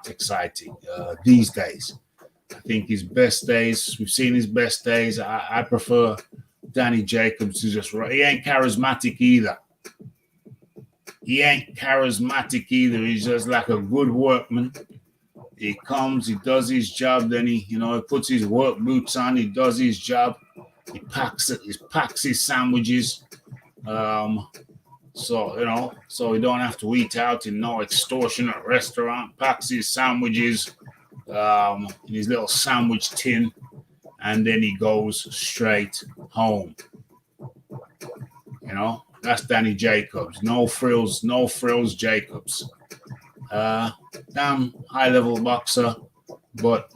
exciting these days. I think his best days, we've seen his best days. I prefer Danny Jacobs is just right. He ain't charismatic either. He's just like a good workman. He comes, he does his job, then he puts his work boots on, he does his job, he packs his sandwiches. So he don't have to eat out in no extortionate restaurant. Packs his sandwiches in his little sandwich tin, and then he goes straight home. That's Danny Jacobs. No frills Jacobs. Damn high-level boxer, but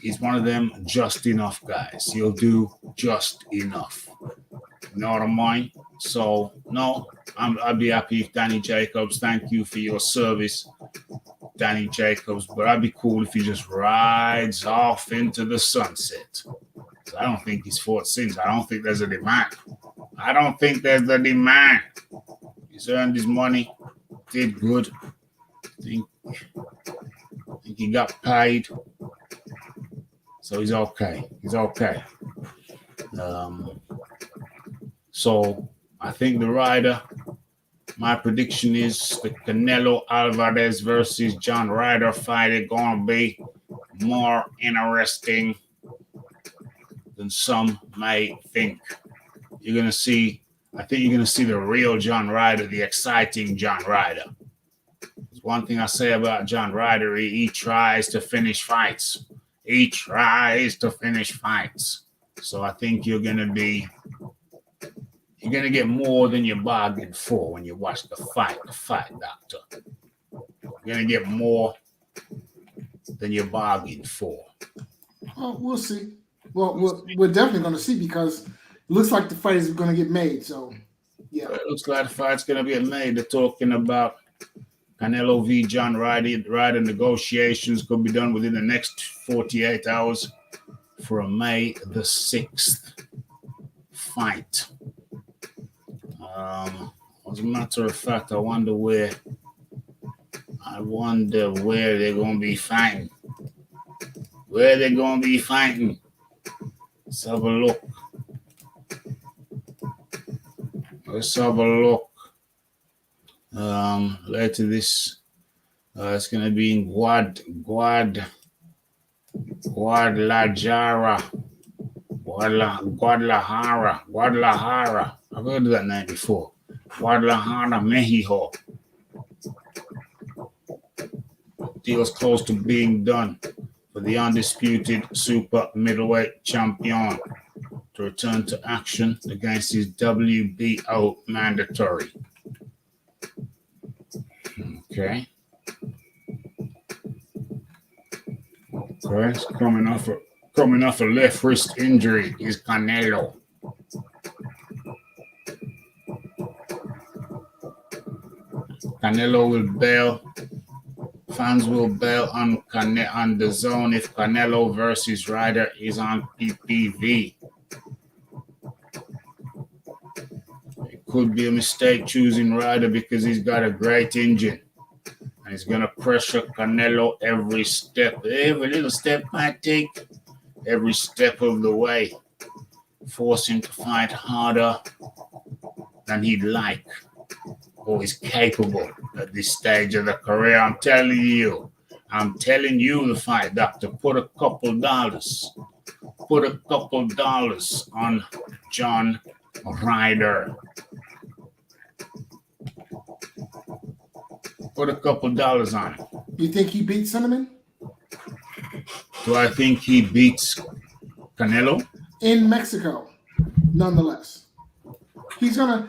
he's one of them just enough guys. He'll do just enough. You know what I mean? So, no, I'd be happy if Danny Jacobs, thank you for your service, Danny Jacobs, but I'd be cool if he just rides off into the sunset. I don't think he's fought since. I don't think there's a demand. He's earned his money, did good. I think he got paid, so he's okay. So I think the Ryder. My prediction is the Canelo Alvarez versus John Ryder fight is gonna be more interesting than some may think. I think you're gonna see the real John Ryder, the exciting John Ryder. One thing I say about John Ryder, he tries to finish fights. So I think you're gonna get more than you bargained for when you watch the fight, doctor. You're gonna get more than you bargained for. Oh, we'll see. Well, we're definitely gonna see because it looks like the fight is gonna get made. So yeah. It looks like the fight's gonna get made. They're talking about Canelo v. John Ryder negotiations could be done within the next 48 hours for a May the 6th fight. As a matter of fact, I wonder where they're going to be fighting. Let's have a look. Later this, it's going to be in Guadalajara. I've heard of that name before. Guadalajara, Mexico. Deal's close to being done for the undisputed super middleweight champion to return to action against his WBO mandatory. Okay. Coming off a left wrist injury is Canelo. Canelo will bail. Fans will bail on the zone if Canelo versus Ryder is on PPV. It could be a mistake choosing Ryder because he's got a great engine. And he's going to pressure Canelo every step. Every little step I take, every step of the way. Force him to fight harder than he'd like or is capable at this stage of the career. I'm telling you the fight, doctor. Put a couple dollars on John Ryder. Put a couple dollars on it. You think he beats Cinnamon? Do I think he beats Canelo? In Mexico, nonetheless. He's going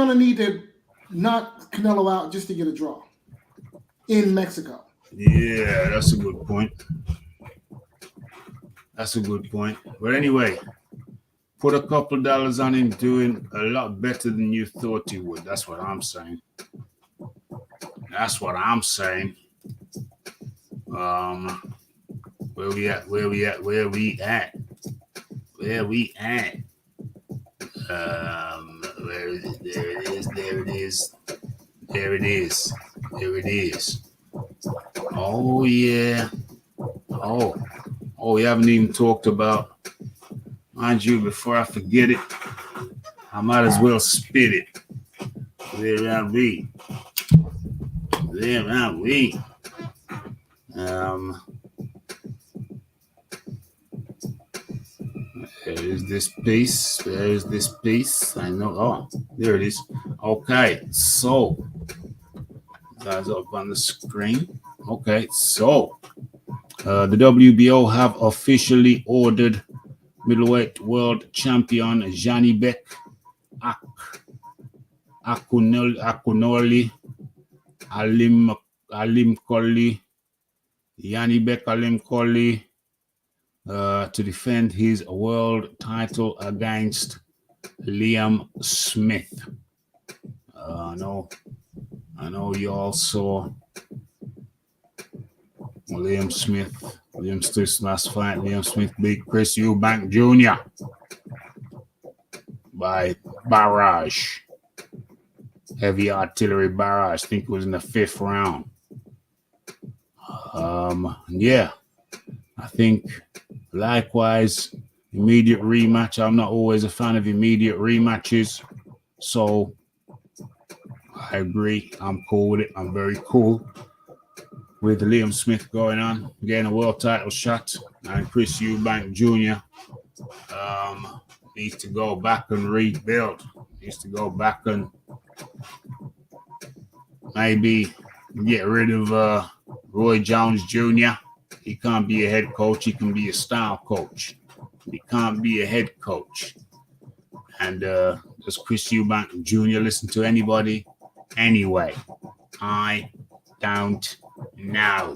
to need to knock Canelo out just to get a draw in Mexico. Yeah, that's a good point. But anyway, put a couple dollars on him doing a lot better than you thought he would. That's what I'm saying. Where we at? Where is it? There it is. Oh yeah. Oh, we haven't even talked about Mind you, before I forget it, I might as well spit it. There I be. There I be. There is this piece. There is this piece. I know. Oh, there it is. Okay, so guys up on the screen. Okay, so the WBO have officially ordered middleweight world champion Johnny Beck Akunoli Alim Koli Yanni Beck Alim Koli to defend his world title against Liam Smith. I know you all saw Liam Smith's last fight. Liam Smith beat Chris Eubank Jr. by barrage. Heavy artillery barrage. I think it was in the 5th round. Yeah. I think likewise, immediate rematch. I'm not always a fan of immediate rematches. So I agree. I'm cool with it. I'm very cool with Liam Smith going on, getting a world title shot, and Chris Eubank Jr. Needs to go back and rebuild. Needs to go back and maybe get rid of Roy Jones Jr. He can't be a head coach. He can be a style coach. He can't be a head coach. And does Chris Eubank Jr. listen to anybody? Anyway, I don't know.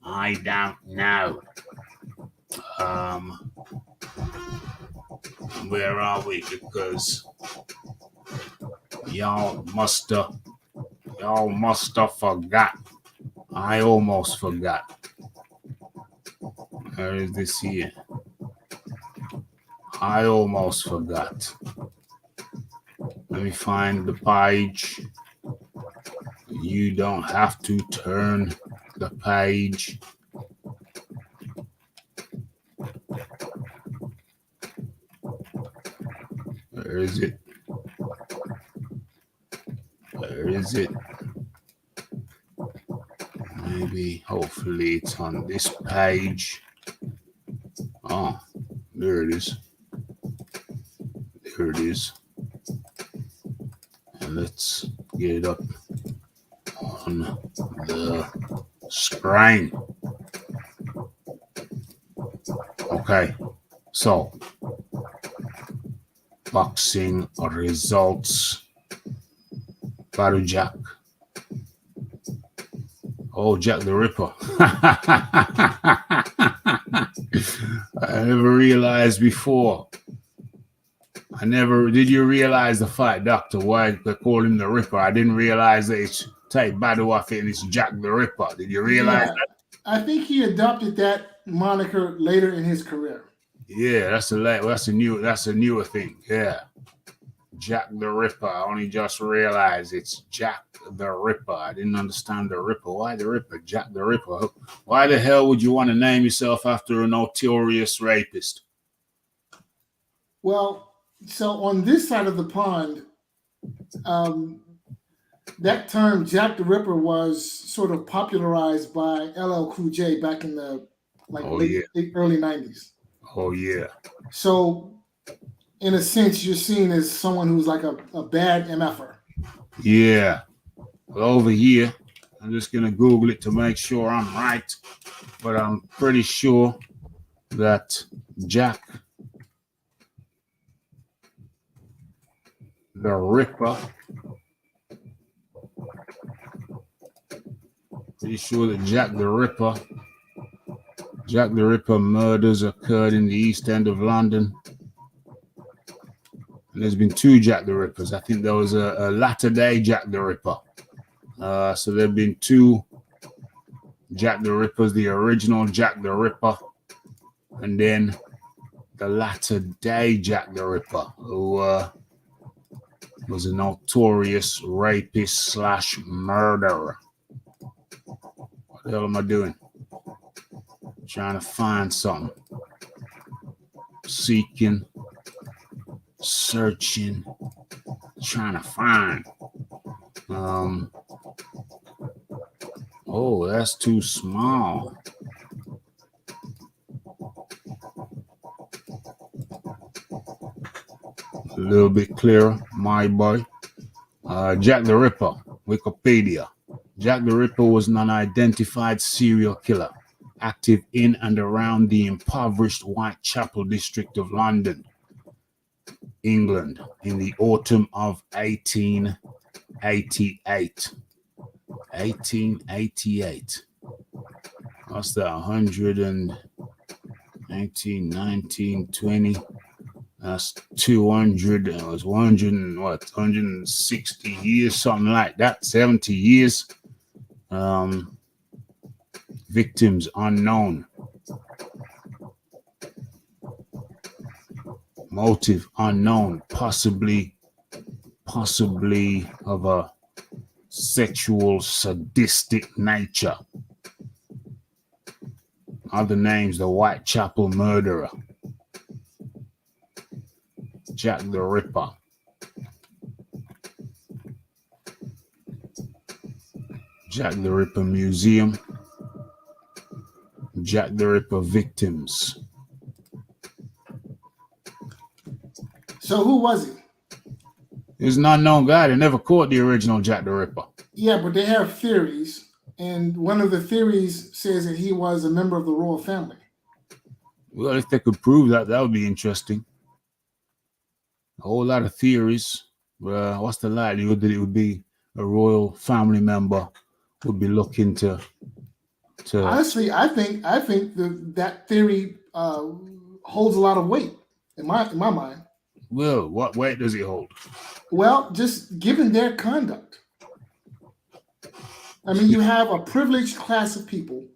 I don't know. Where are we? Because y'all must have forgot. I almost forgot. Where is this here? I almost forgot. Let me find the page. You don't have to turn the page. Where is it? Where is it? Maybe, hopefully it's on this page. Oh, there it is. There it is. And let's get it up on the screen. Okay, so boxing results. Battle Jack. Oh, Jack the Ripper. I never realized before. Did you realize the fight, Doctor? Why they call him the Ripper? I didn't realize that it's type battle off it and it's Jack the Ripper. Did you realize that? I think he adopted that moniker later in his career. Yeah, that's a newer thing. Yeah. Jack the Ripper. I only just realized it's Jack the Ripper. I didn't understand the Ripper. Why the Ripper? Jack the Ripper. Why the hell would you want to name yourself after a notorious rapist? Well, so on this side of the pond, that term Jack the Ripper was sort of popularized by LL Cool J back in the early 90s. Oh, yeah. So in a sense, you're seen as someone who's like a bad MFer. Yeah. Well, over here, I'm just going to Google it to make sure I'm right. But I'm pretty sure that Jack the Ripper. Pretty sure that Jack the Ripper murders occurred in the East End of London. And there's been 2 Jack the Rippers. I think there was a latter-day Jack the Ripper. So there have been 2 Jack the Rippers, the original Jack the Ripper, and then the latter-day Jack the Ripper, who was a notorious rapist / murderer. What the hell am I doing? Trying to find something. seeking, searching, trying to find. Oh, that's too small. A little bit clearer, my boy. Jack the Ripper, Wikipedia. Jack the Ripper was an unidentified serial killer active in and around the impoverished Whitechapel district of London, England, in the autumn of 1888. 1888. What's that? 118, 19, 20. That's 200. It was 100 and what? 160 years, something like that. 70 years. Victims unknown. Motive unknown. Possibly of a sexual sadistic nature. Other names: the Whitechapel murderer, Jack the Ripper. Jack the Ripper Museum. Jack the Ripper victims. So who was he? He's an unknown guy. They never caught the original Jack the Ripper. Yeah, but they have theories, and one of the theories says that he was a member of the royal family. Well, if they could prove that, that would be interesting. A whole lot of theories. What's the likelihood that it would be a royal family member would be looking to? Honestly, I think that theory holds a lot of weight in my mind. Well, what weight does it hold? Well, just given their conduct. I mean, you have a privileged class of people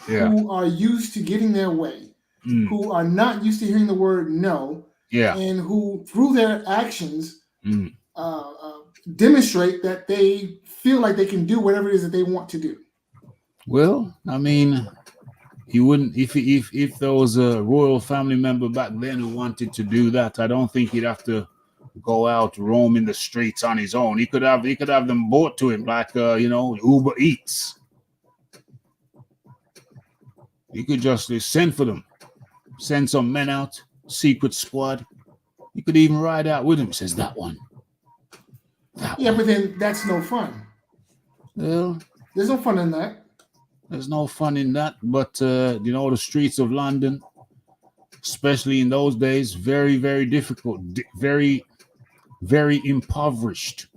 who are used to getting their way, who are not used to hearing the word no, and who, through their actions, demonstrate that they feel like they can do whatever it is that they want to do. Well, I mean, he wouldn't if there was a royal family member back then who wanted to do that. I don't think he'd have to go out roaming the streets on his own. He could have them brought to him like Uber Eats. He could just send for them, send some men out, secret squad. He could even ride out with him. Says that one. But then that's no fun. Well, there's no fun in that. There's no fun in that, but the streets of London, especially in those days, very, very difficult, very, very impoverished.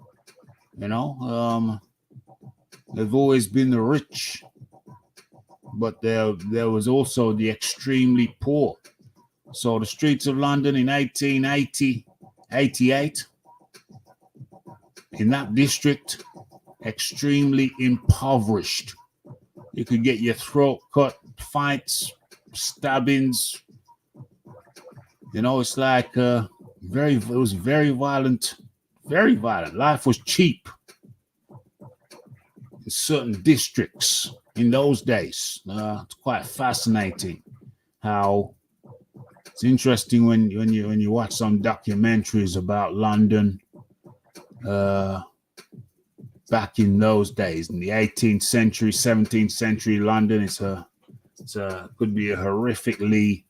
They've always been the rich, but there was also the extremely poor. So the streets of London in 1888, in that district, extremely impoverished. You could get your throat cut, fights, stabbings. It's like it was very violent, very violent. Life was cheap in certain districts in those days. It's quite fascinating how it's interesting when you watch some documentaries about London. Back in those days, in the 18th century, 17th century London, it could be a horrifically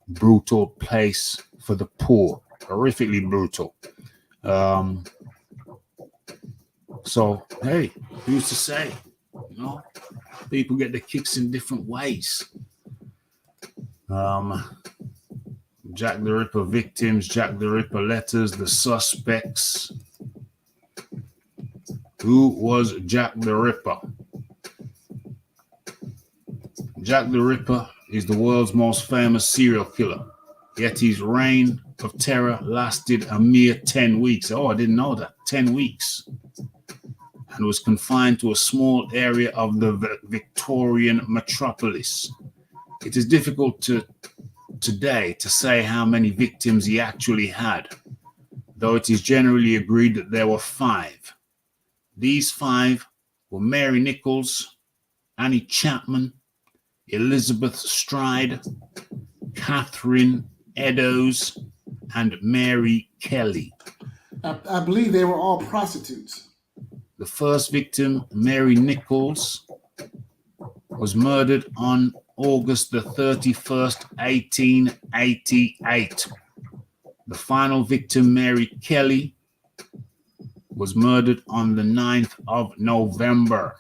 brutal place for the poor. Horrifically brutal. So, hey, who's to say? People get the kicks in different ways. Jack the Ripper victims, Jack the Ripper letters, the suspects. Who was Jack the Ripper? Jack the Ripper is the world's most famous serial killer, yet his reign of terror lasted a mere 10 weeks. Oh, I didn't know that. 10 weeks. And was confined to a small area of the Victorian metropolis. It is difficult today to say how many victims he actually had, though it is generally agreed that there were 5. These 5 were Mary Nichols, Annie Chapman, Elizabeth Stride, Catherine Eddowes, and Mary Kelly. I believe they were all prostitutes. The first victim, Mary Nichols, was murdered on August the 31st, 1888. The final victim, Mary Kelly, was murdered on the 9th of November,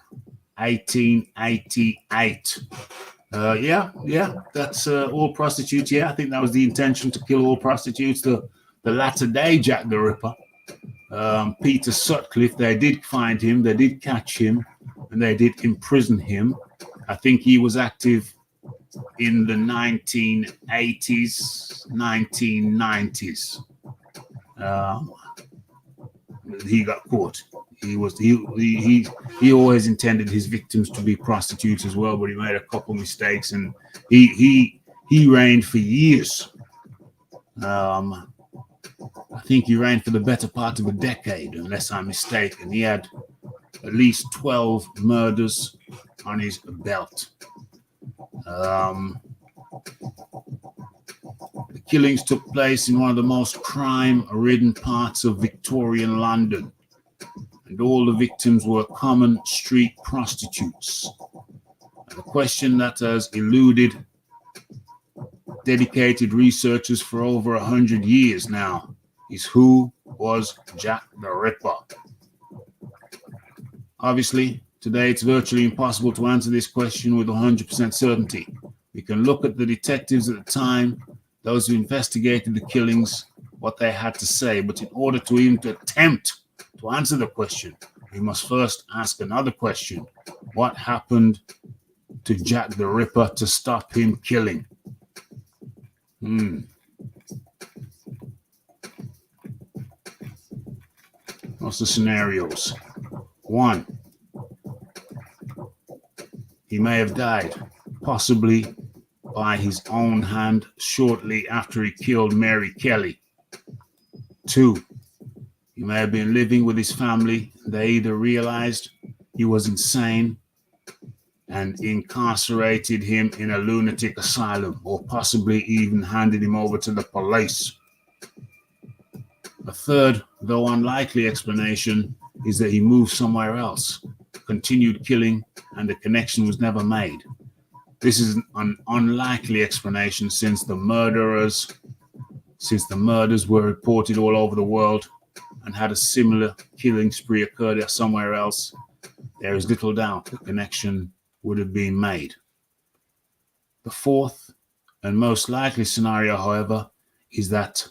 1888. That's all prostitutes. Yeah, I think that was the intention, to kill all prostitutes. The latter day Jack the Ripper, Peter Sutcliffe, they did find him, they did catch him, and they did imprison him. I think he was active in the 1980s, 1990s. He got caught. He always intended his victims to be prostitutes as well, but he made a couple mistakes, and he reigned for years. I think he reigned for the better part of a decade, unless I'm mistaken. He had at least 12 murders on his belt. The killings took place in one of the most crime-ridden parts of Victorian London, and all the victims were common street prostitutes. And the question that has eluded dedicated researchers for over 100 years now is, who was Jack the Ripper? Obviously, today it's virtually impossible to answer this question with 100% certainty. We can look at the detectives at the time, those who investigated the killings, what they had to say, but in order to even attempt to answer the question, we must first ask another question. What happened to Jack the Ripper to stop him killing? What's the scenarios? 1, he may have died, possibly by his own hand, shortly after he killed Mary Kelly. 2, he may have been living with his family. They either realized he was insane and incarcerated him in a lunatic asylum, or possibly even handed him over to the police. A third, though unlikely, explanation is that he moved somewhere else, continued killing, and the connection was never made. This is an unlikely explanation, since the murders were reported all over the world, and had a similar killing spree occurred somewhere else, there is little doubt the connection would have been made. The fourth and most likely scenario, however, is that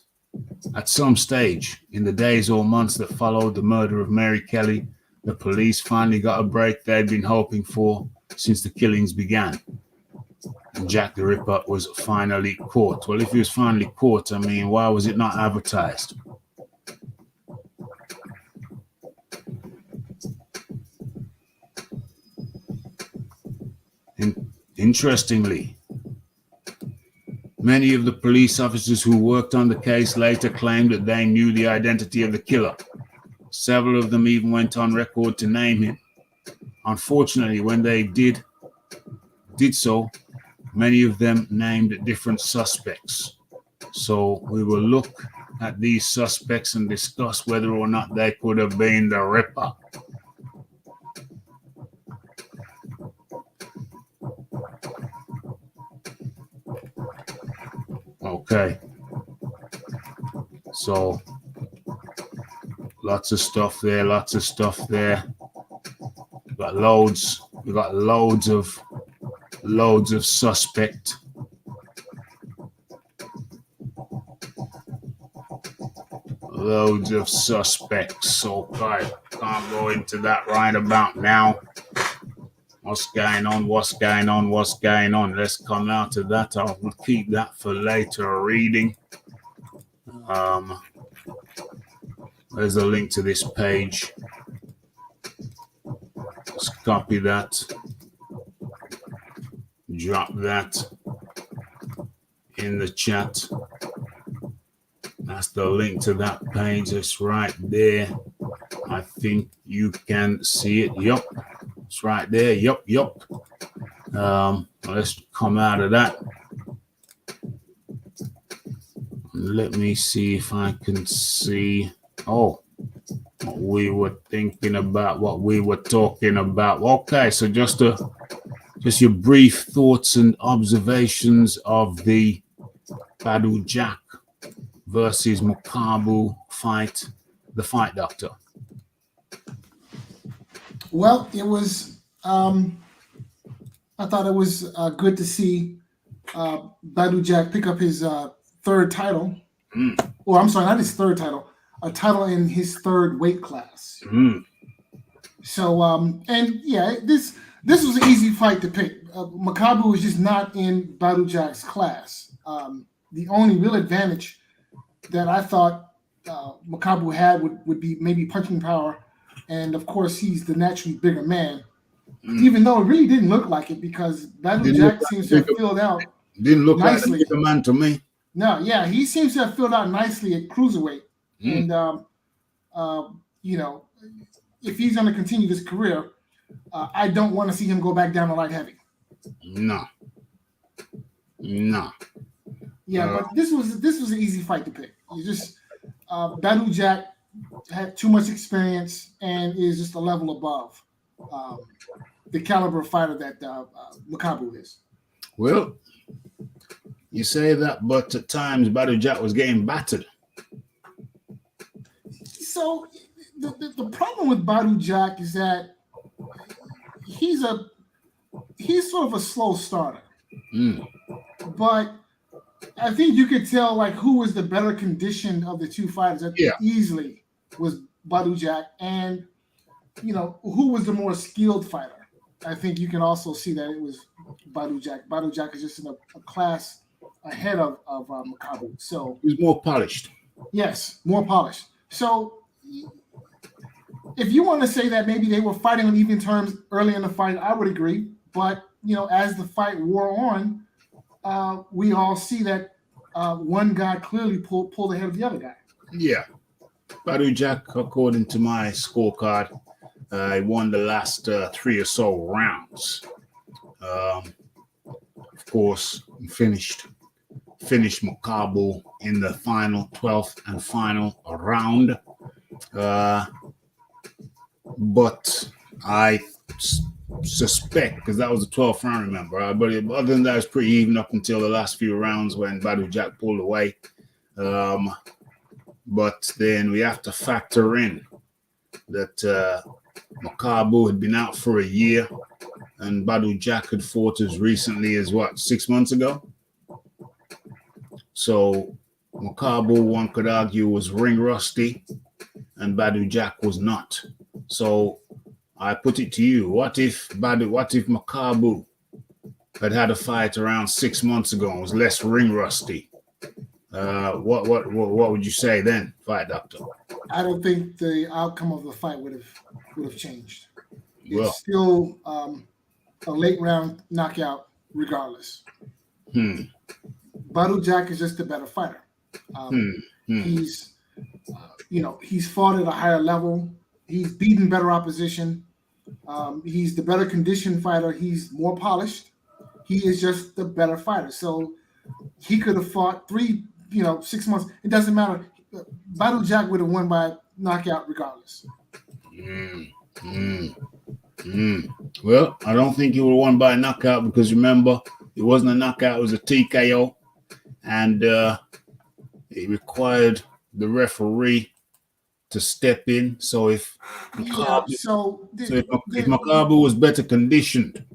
at some stage in the days or months that followed the murder of Mary Kelly, the police finally got a break they'd been hoping for since the killings began. And Jack the Ripper was finally caught. Well, if he was finally caught, I mean, why was it not advertised? Interestingly, many of the police officers who worked on the case later claimed that they knew the identity of the killer. Several of them even went on record to name him. Unfortunately, when they did so, many of them named different suspects. So we will look at these suspects and discuss whether or not they could have been the Ripper. Okay. So lots of stuff there. We got loads of suspect. Loads of suspects. Okay. Can't go into that right about now. What's going on? Let's come out of that. I'll keep that for later reading. There's a link to this page. Let's copy that. Drop that in the chat. That's the link to that page. It's right there. I think you can see it. Yup. It's right there. Yup. Let's come out of that. Let me see if I can see. Oh, what we were thinking about, what we were talking about. Okay, so just your brief thoughts and observations of the Badou Jack versus Makabu fight, the Fight Doctor. Well, it was. I thought it was good to see Badou Jack pick up his third title. Or I'm sorry, not his third title, a title in his third weight class. So, and yeah, this was an easy fight to pick. Makabu was just not in Badou Jack's class. The only real advantage that I thought Makabu had would be maybe punching power, and of course he's the naturally bigger man. Even though it really didn't look like it, because Badou Jack seems to have filled out. Didn't look nicely. like a bigger man to me. No, yeah, he seems to have filled out nicely at cruiserweight, and you know, if he's going to continue this career, I don't want to see him go back down to light heavy. No. Yeah, but this was an easy fight to pick. You just Badou Jack had too much experience and is just a level above the caliber of fighter that Makabu is. Well, you say that, but at times Badou Jack was getting battered. So the problem with Badou Jack is that he's sort of a slow starter. But I think you could tell like who was the better conditioned of the two fighters. That easily was Badou Jack, and you know who was the more skilled fighter. I think you can also see that it was Badou Jack. Badou Jack is just in a class ahead of Makabu. So he's more polished. Yes, more polished. So if you want to say that maybe they were fighting on even terms early in the fight, I would agree. But you know, as the fight wore on, we all see that one guy clearly pulled ahead of the other guy. Yeah, Badou Jack, according to my scorecard, he won the last 3 or so rounds. Of course, finished Makabu in the final 12th and final round. But I suspect, because that was the 12th round, remember, but other than that, it was pretty even up until the last few rounds when Badou Jack pulled away. But then we have to factor in that Makabu had been out for a year, and Badou Jack had fought as recently as 6 months ago. So Makabu, one could argue, was ring rusty, and Badou Jack was not. So I put it to you: what if Makabu had a fight around 6 months ago and was less ring rusty? What would you say then, Fight Doctor? I don't think the outcome of the fight would have changed. Well, it's still a late round knockout, regardless. Badou Jack is just a better fighter. He's he's fought at a higher level. He's beaten better opposition. He's the better conditioned fighter. He's more polished. He is just the better fighter. So he could have fought 6 months. It doesn't matter. Badou Jack would have won by knockout regardless. Well, I don't think he would have won by a knockout, because remember, it wasn't a knockout, it was a TKO. And it required the referee to step in. So if Makabu was better conditioned,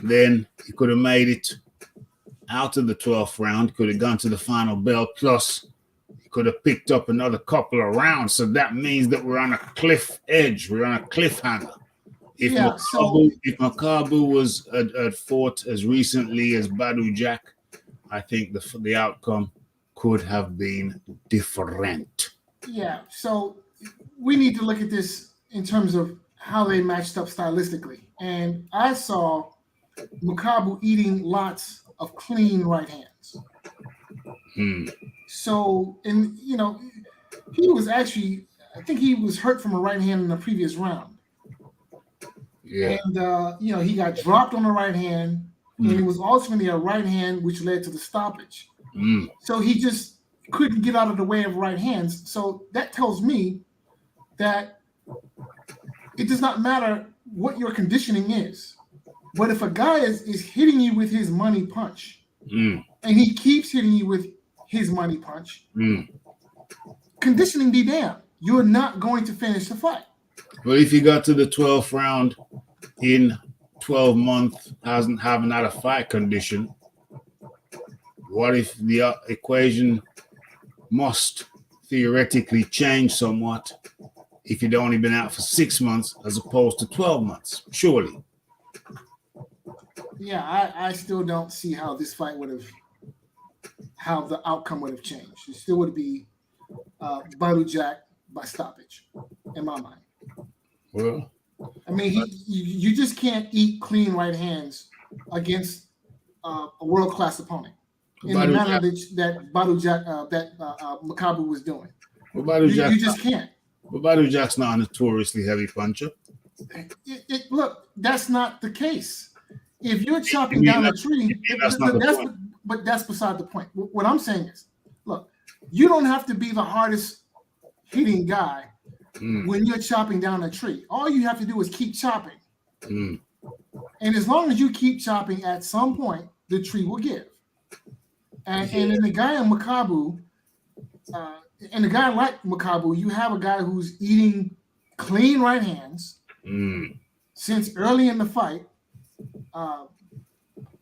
then he could have made it out of the 12th round, could have gone to the final bell, plus he could have picked up another couple of rounds. So that means that we're on a cliff edge, we're on a cliffhanger. If Makabu was had fought as recently as Badou Jack, I think the outcome could have been different. Yeah, so we need to look at this in terms of how they matched up stylistically. And I saw Makabu eating lots of clean right hands. So, and he was actually, I think he was hurt from a right hand in the previous round. Yeah. And, he got dropped on the right hand, and it was ultimately a right hand which led to the stoppage. So he just couldn't get out of the way of right hands. So that tells me that it does not matter what your conditioning is. But if a guy is hitting you with his money punch, and he keeps hitting you with his money punch, conditioning be damned, you're not going to finish the fight. But if you got to the 12th round in 12 months, haven't had a fight condition, what if the equation must theoretically change somewhat if you'd only been out for 6 months as opposed to 12 months? Surely. Yeah, I still don't see how this fight how the outcome would have changed. It still would be Badou Jack by stoppage, in my mind. Well, I mean, you just can't eat clean right hands against a world-class opponent in the manner that Badou Jack, Makabu was doing. Well, you just can't. But Badou Jack's not a notoriously heavy puncher. Look, that's not the case. If you're chopping down a tree, but that's beside the point. What I'm saying is, look, you don't have to be the hardest hitting guy when you're chopping down a tree. All you have to do is keep chopping. And as long as you keep chopping, at some point, the tree will give. And in the guy in Makabu, and a guy like Makabu, you have a guy who's eating clean right hands since early in the fight.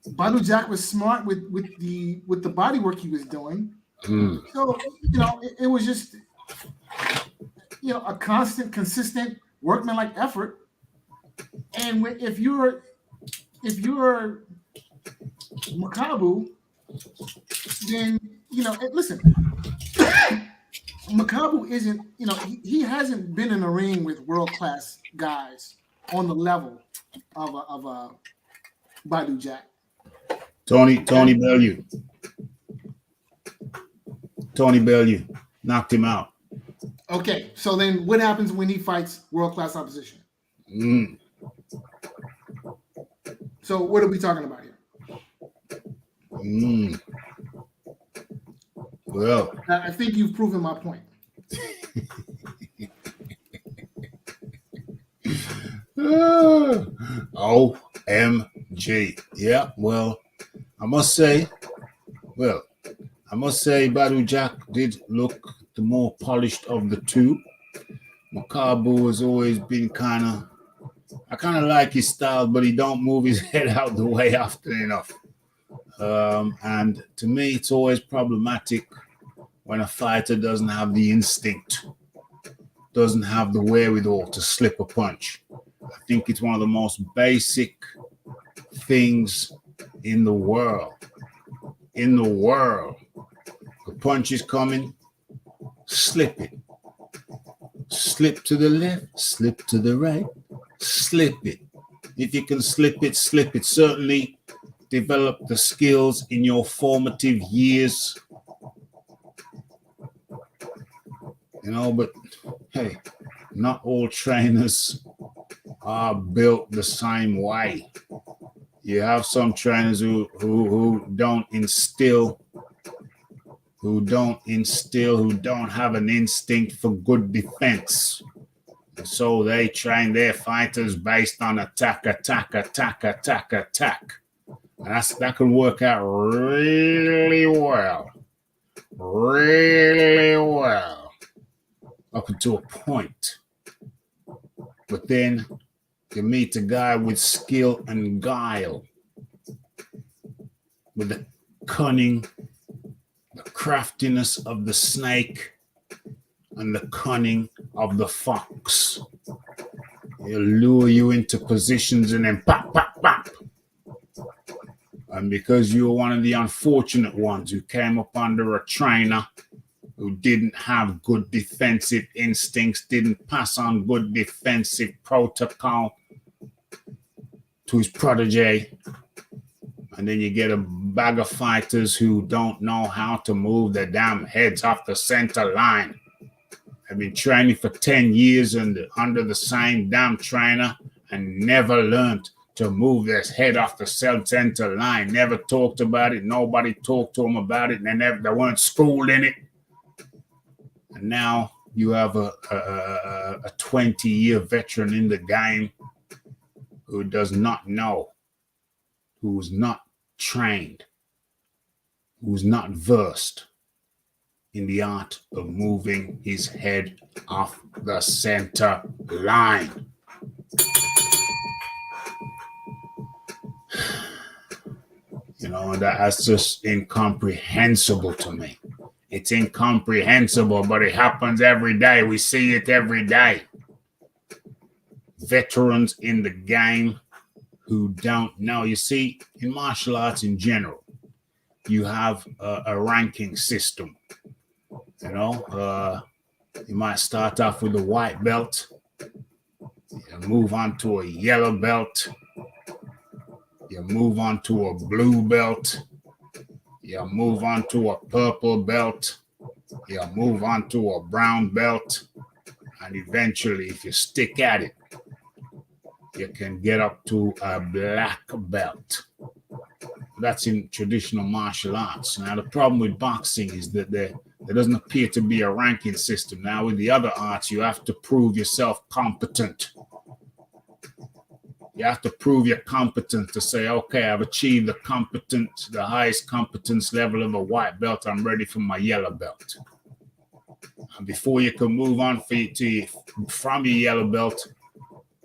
Badou Jack was smart with the body work he was doing. So it was just a constant, consistent workmanlike effort. And if you're Makabu, then listen. Makabu isn't, he hasn't been in a ring with world-class guys on the level of a Badou Jack. Tony Bellew knocked him out. Okay, so then what happens when he fights world-class opposition? So what are we talking about here? Well, I think you've proven my point. OMG. Yeah, well, I must say Badou Jack did look the more polished of the two. Makabu has always been I kind of like his style, but he don't move his head out the way often enough. And to me, it's always problematic when a fighter doesn't have the instinct, doesn't have the wherewithal to slip a punch. I think it's one of the most basic things in the world. The punch is coming, slip it. Slip to the left, slip to the right, slip it. If you can slip it, slip it. Certainly develop the skills in your formative years. But hey, not all trainers are built the same way. You have some trainers who don't instill, who don't have an instinct for good defense. So they train their fighters based on attack. And that can work out really well. Up until a point. But then you meet a guy with skill and guile, with the cunning, the craftiness of the snake, and the cunning of the fox. He'll lure you into positions and then pop, pop, pop. And because you're one of the unfortunate ones who came up under a trainer who didn't have good defensive instincts, didn't pass on good defensive protocol to his protege, and then you get a bag of fighters who don't know how to move their damn heads off the center line. I've been training for 10 years under the same damn trainer and never learned to move their head off the center line. Never talked about it. Nobody talked to them about it. They weren't schooled in it. And now you have a 20-year veteran in the game who does not know, who's not trained, who's not versed in the art of moving his head off the center line. You know, and that's just incomprehensible to me. It's incomprehensible, but it happens every day. We see it every day. Veterans in the game who don't know. You see, in martial arts in general, you have a ranking system. You know, you might start off with a white belt, you move on to a yellow belt, you move on to a blue belt, you move on to a purple belt, you move on to a brown belt, and eventually, if you stick at it, you can get up to a black belt. That's in traditional martial arts. Now, the problem with boxing is that there doesn't appear to be a ranking system. Now, with the other arts, you have to prove yourself competent. You have to prove you're competent to say, okay, I've achieved the highest competence level of a white belt. I'm ready for my yellow belt. And before you can move on from your yellow belt,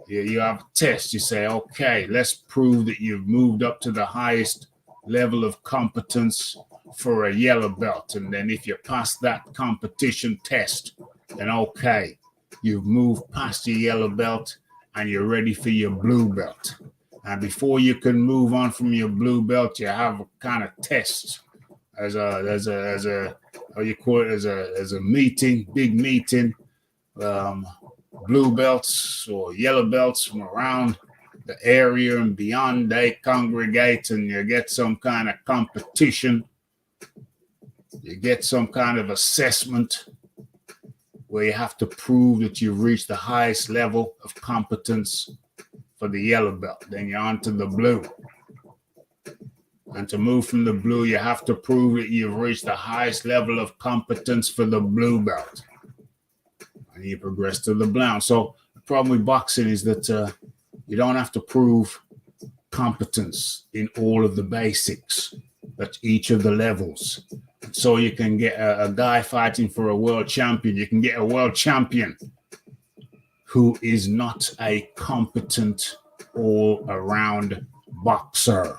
you have a test. You say, okay, let's prove that you've moved up to the highest level of competence for a yellow belt. And then if you pass that competition test, then okay, you've moved past your yellow belt and you're ready for your blue belt. And before you can move on from your blue belt, you have a kind of test as a how you call it, as a meeting, big meeting. Blue belts or yellow belts from around the area and beyond, they congregate and you get some kind of competition. You get some kind of assessment where you have to prove that you've reached the highest level of competence for the yellow belt. Then you're on to the blue. And to move from the blue, you have to prove that you've reached the highest level of competence for the blue belt. And you progress to the brown. So the problem with boxing is that you don't have to prove competence in all of the basics, at each of the levels. So you can get a guy fighting for a world champion. You can get a world champion who is not a competent all-around boxer.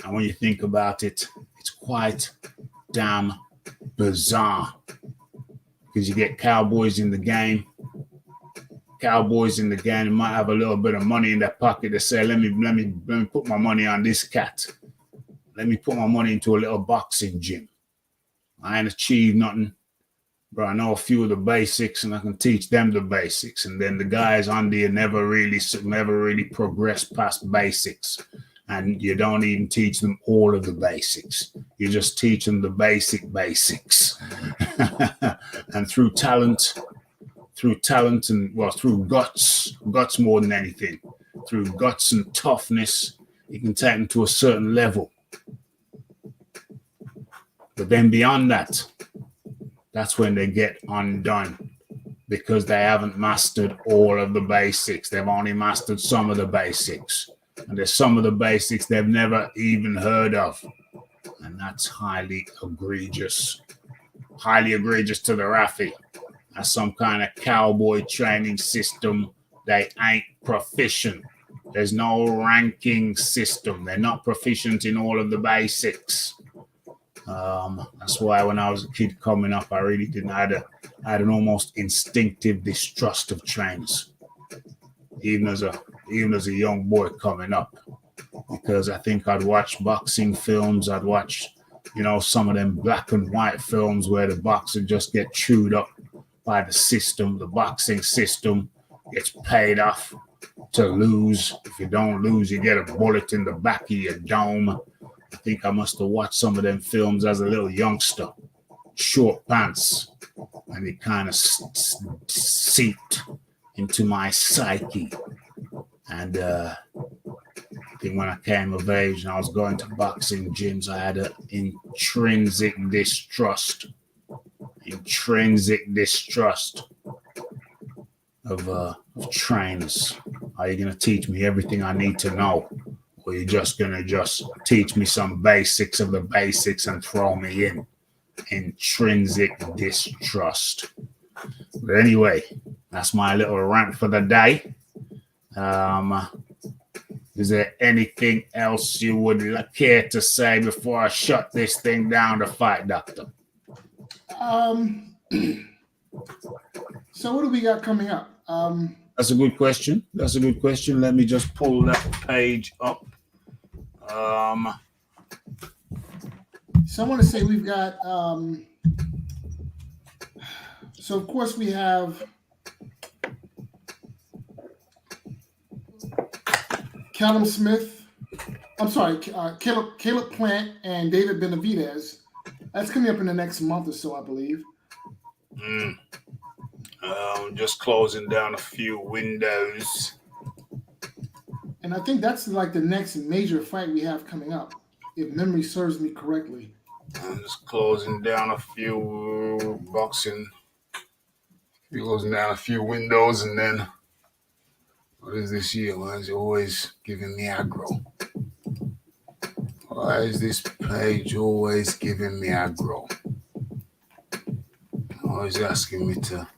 And when you think about it, it's quite damn bizarre. Because you get cowboys in the game. Cowboys in the game might have a little bit of money in their pocket. They say, let me put my money on this cat. Let me put my money into a little boxing gym. I ain't achieved nothing, but I know a few of the basics and I can teach them the basics. And then the guys on there never really progress past basics. And you don't even teach them all of the basics. You just teach them the basics. And through talent and, well, through guts more than anything, through guts and toughness, you can take them to a certain level. But then beyond that, that's when they get undone because they haven't mastered all of the basics. They've only mastered some of the basics. And there's some of the basics they've never even heard of. And that's highly egregious to the Rafi. That's some kind of cowboy training system. They ain't proficient. There's no ranking system. They're not proficient in all of the basics. That's why when I was a kid coming up, I really didn't. I had an almost instinctive distrust of trainers, even as a young boy coming up, because I think I'd watch boxing films. I'd watch, some of them black and white films where the boxer just get chewed up by the system. The boxing system gets paid off to lose. If you don't lose, you get a bullet in the back of your dome. I think I must have watched some of them films as a little youngster, short pants, and it kind of seeped into my psyche. And I think when I came of age and I was going to boxing gyms, I had an intrinsic distrust intrinsic distrust of trainers. Are you gonna teach me everything I need to know, or are you just gonna teach me some basics of the basics and throw me in? Intrinsic distrust. But anyway, that's my little rant for the day. Is there anything else you would care to say before I shut this thing down to Fight Doctor? So what do we got coming up? That's a good question. Let me just pull that page up. So I want to say we've got. So of course we have Callum Smith. I'm sorry, Caleb Plant and David Benavidez. That's coming up in the next month or so, I believe. Just closing down a few windows. And I think that's like the next major fight we have coming up, if memory serves me correctly. I'm just closing down a few a few windows, and then what is this here? Why is it always giving me aggro? Why is this page always giving me aggro? Always asking me to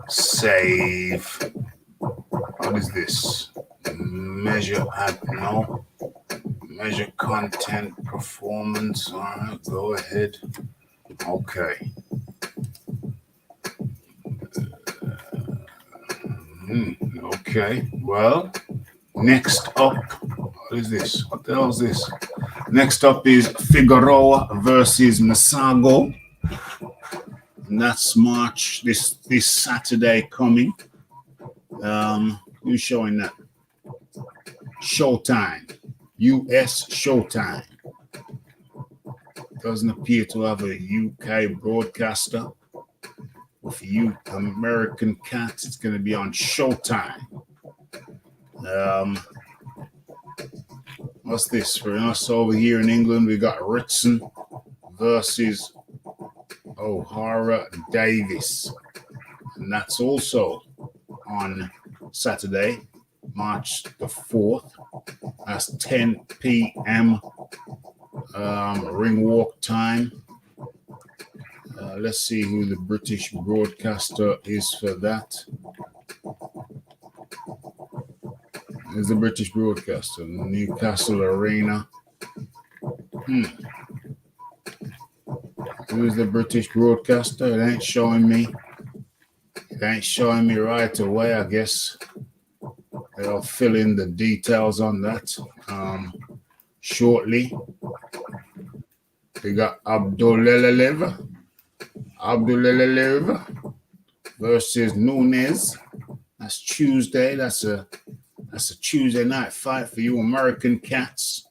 save. What is this? Measure content performance. All right, go ahead. Okay. Okay. Well, next up, what is this? What the hell is this? Next up is Figueroa versus Masago. And that's March, this Saturday coming. Who's showing that? Showtime. US Showtime. Doesn't appear to have a UK broadcaster. With you American cats, it's going to be on Showtime. What's this? For us over here in England, we got Ritson versus O'Hara Davis. And that's also on Saturday, March the 4th. That's 10 p.m. Ring walk time. Let's see who the British broadcaster is for that. There's the British broadcaster, Newcastle Arena. Who's the British broadcaster? It ain't showing me. It ain't showing me right away, I guess. They'll fill in the details on that shortly. We got Abdulalev versus Nunes. That's Tuesday. That's a Tuesday night fight for you American cats.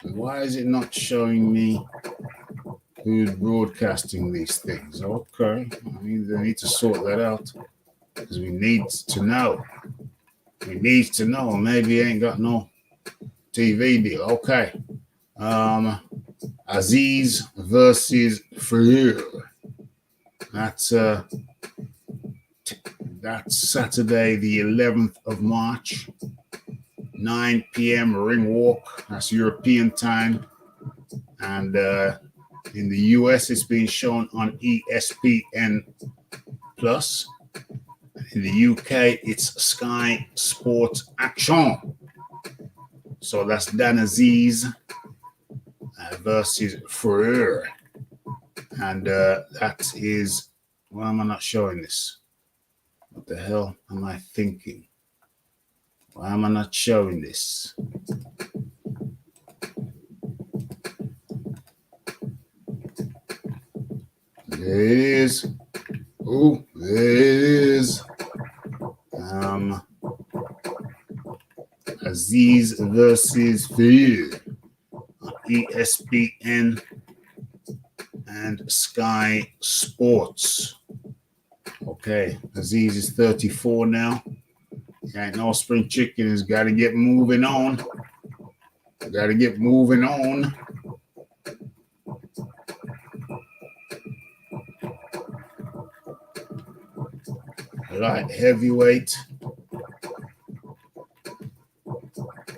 Why is it not showing me who's broadcasting these things? Okay, they need to sort that out because we need to know. Maybe he ain't got no TV deal. Okay. Aziz versus Freire. That's Saturday, the 11th of March, 9 p.m. ring walk. That's European time. And in the US, it's being shown on ESPN Plus. In the UK, it's Sky Sports Action. So that's Dan Aziz versus Freire. And that is, why am I not showing this? What the hell am I thinking? Why am I not showing this? There it is. Oh, there it is. Aziz versus Freire. ESPN and Sky Sports. Okay, Aziz is 34 now. He ain't no spring chicken. He's got to get moving on. light heavyweight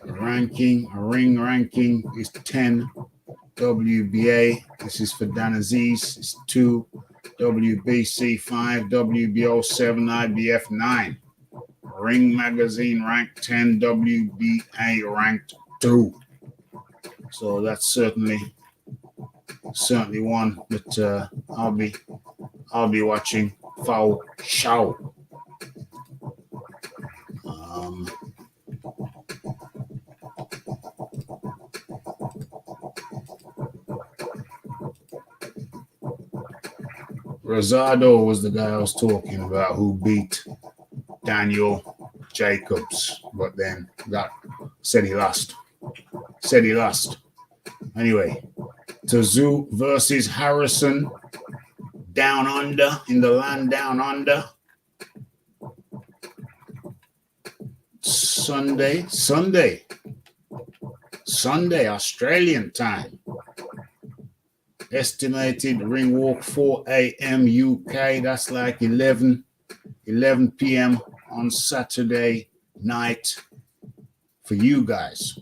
ring ranking is 10 WBA. This is for Dan Aziz. It's 2 WBC, 5 WBO, 7 IBF, 9. Ring Magazine ranked 10, WBA ranked 2. So that's certainly one that I'll be watching for sure. Rosado was the guy I was talking about who beat Daniel Jacobs, but then said he lost. Anyway, Tszyu versus Harrison down under, in the land down under. Sunday, Australian time. Estimated ring walk 4 a.m. UK. That's like 11 p.m. on Saturday night for you guys.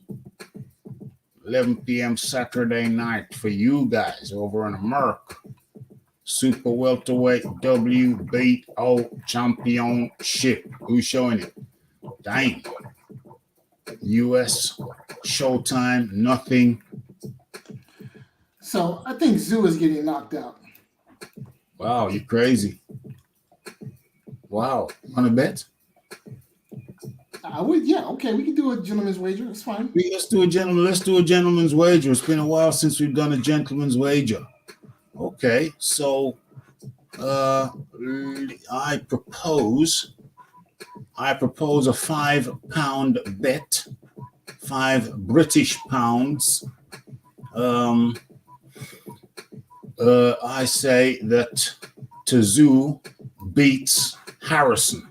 11 p.m. Saturday night for you guys over in America. Super welterweight WBO championship. Who's showing it? Dang. US Showtime, nothing. So I think Tszyu is getting knocked out. Wow, you crazy. Wow. Want to bet? Okay, we can do a gentleman's wager. It's fine. Let's do a gentleman's wager. It's been a while since we've done a gentleman's wager. Okay, so I propose a £5 bet, 5 British pounds. I say that Tszyu beats Harrison.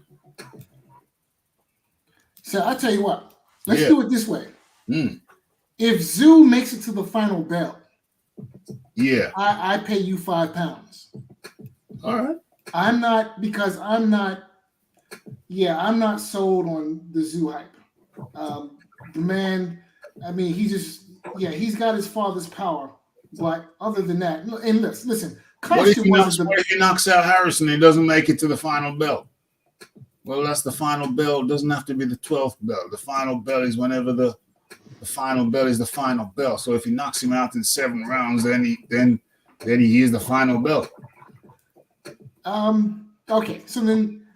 So I'll tell you what. Let's do it this way. Mm. If Tszyu makes it to the final bell, I pay you £5. All right. I'm not sold on the Tszyu hype. The man, I mean, he's got his father's power. But other than that, and listen, what if he knocks out Harrison and he doesn't make it to the final bell? Well, that's the final bell. It doesn't have to be the 12th bell. The final bell is whenever the final bell is the final bell. So if he knocks him out in 7 rounds, then he is the final bell. Okay, so then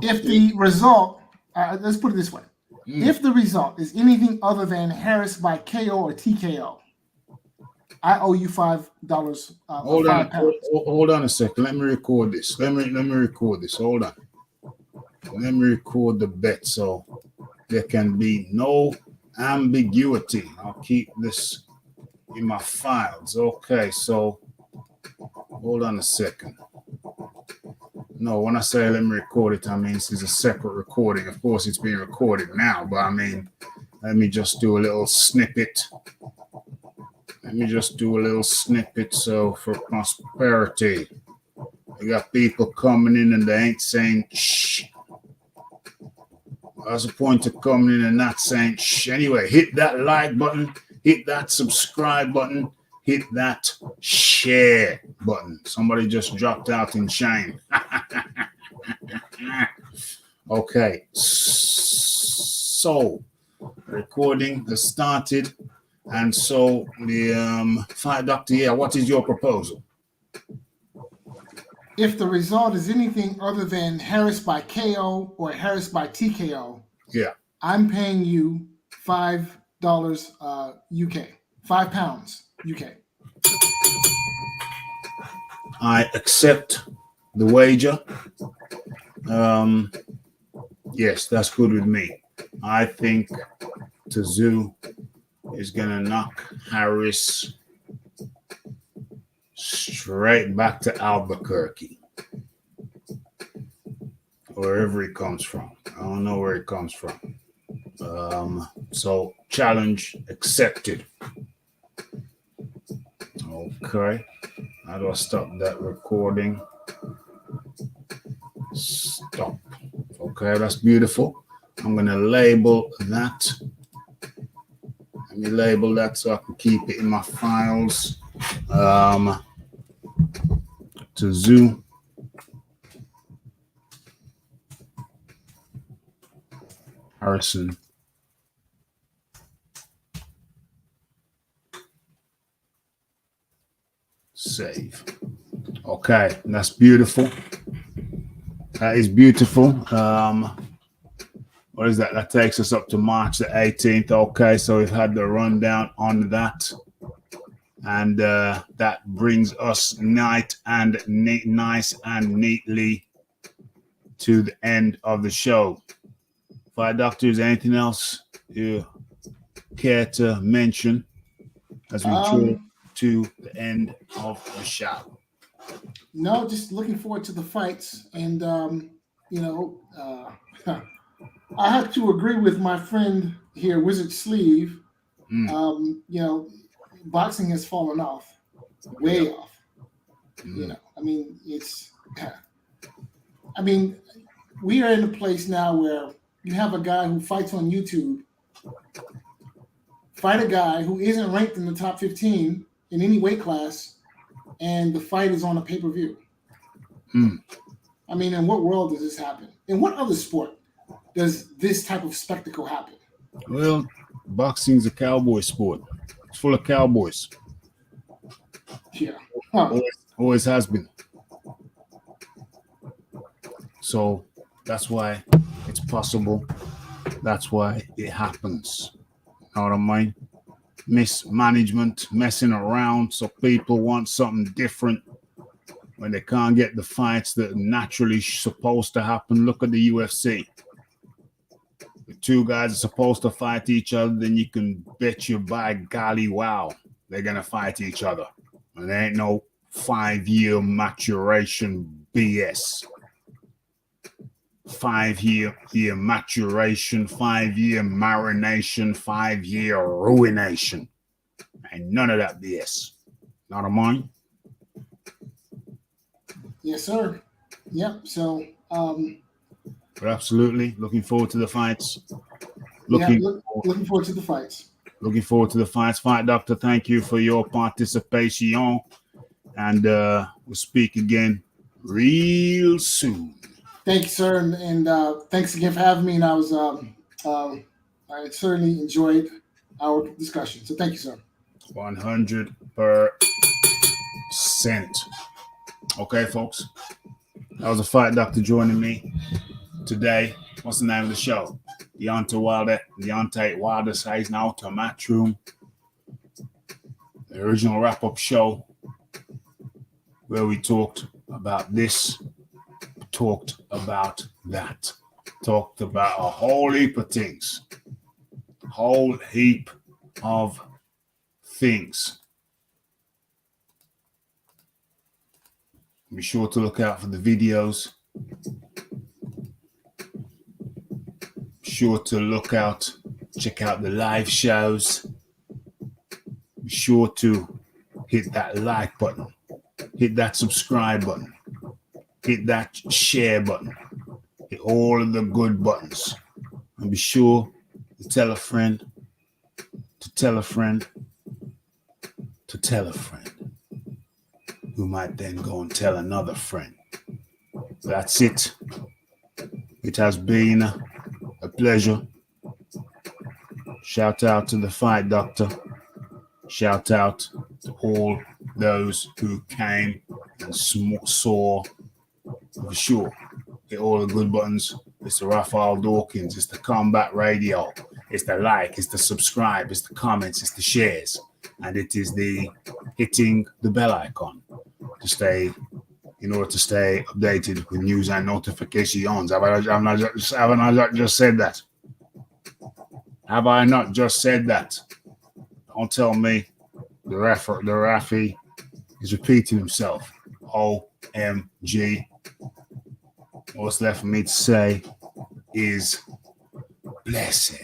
if the result, let's put it this way. If the result is anything other than Harris by KO or TKO, I owe you $5. Hold on a second. Let me record this. Let me record this. Hold on. Let me record the bet so there can be no ambiguity. I'll keep this in my files. Okay, so hold on a second. No, when I say let me record it, I mean this is a separate recording. Of course, it's being recorded now, but I mean, let me just do a little snippet. So for prosperity, we got people coming in and they ain't saying shh. What's the point of coming in and not saying shh? Anyway, hit that like button, hit that subscribe button, hit that share button. Somebody just dropped out in shame. Okay, so recording has started, and so the fight, Dr. Yeah, what is your proposal? If the result is anything other than Harris by KO or Harris by TKO, I'm paying you $5 UK, £5 UK. I accept the wager. Yes, that's good with me. I think Tszyu is gonna knock Harris straight back to Albuquerque, wherever he comes from. I don't know where he comes from. So challenge accepted. Okay. How do I stop that recording? Okay, that's beautiful. I'm going to label that. Let me label that so I can keep it in my files. To Zoo. Harrison. Save. Okay, that's beautiful. That is beautiful. What is that? That takes us up to March the 18th. Okay, so we've had the rundown on that. And that brings us nice and neatly to the end of the show. Fight Doctor, is there anything else you care to mention as we draw to the end of the show? No, just looking forward to the fights. And, I have to agree with my friend here, Wizard Sleeve. Boxing has fallen off, way off. We are in a place now where you have a guy who fights on YouTube fight a guy who isn't ranked in the top 15 in any weight class, and the fight is on a pay-per-view. I mean, in what world does this happen? In what other sport does this type of spectacle happen? Well, boxing's a cowboy sport. It's full of cowboys. Yeah. Always has been. So that's why it's possible. That's why it happens. Know what I mean? Mismanagement, messing around, so people want something different when they can't get the fights that are naturally supposed to happen. Look at the UFC. The two guys are supposed to fight each other, then you can bet you by golly, wow, they're going to fight each other. And there ain't no 5-year maturation BS. 5-year maturation, 5-year marination, 5-year ruination. And none of that BS. Not of mine. Yes, sir. Yep. So, but absolutely looking forward to the fights. Looking forward to the fights. Looking forward to the fights. Fight Doctor, thank you for your participation. And we'll speak again real soon. Thank you, sir, and thanks again for having me. And I certainly enjoyed our discussion. So thank you, sir. 100%. Okay, folks. That was a Fight Doctor joining me today. What's the name of the show? Deontay Wilder says now to Matchroom. The original wrap-up show where we talked about this, talked about that, talked about a whole heap of things. Whole heap of things. Be sure to look out for the videos. Be sure to look out, check out the live shows. Be sure to hit that like button, hit that subscribe button, hit that share button, hit all of the good buttons. And be sure to tell a friend, to tell a friend, to tell a friend, who might then go and tell another friend. That's it. It has been a pleasure. Shout out to the Fight Doctor. Shout out to all those who came and saw. For sure, hit all the good buttons. It's the Raphael Dawkins. It's the Combat Radio. It's the like. It's the subscribe. It's the comments. It's the shares. And it is the hitting the bell icon in order to stay updated with news and notifications. Have I not just said that? Have I not just said that? Don't tell me the Rafi is repeating himself. OMG. What's left for me to say is blessed.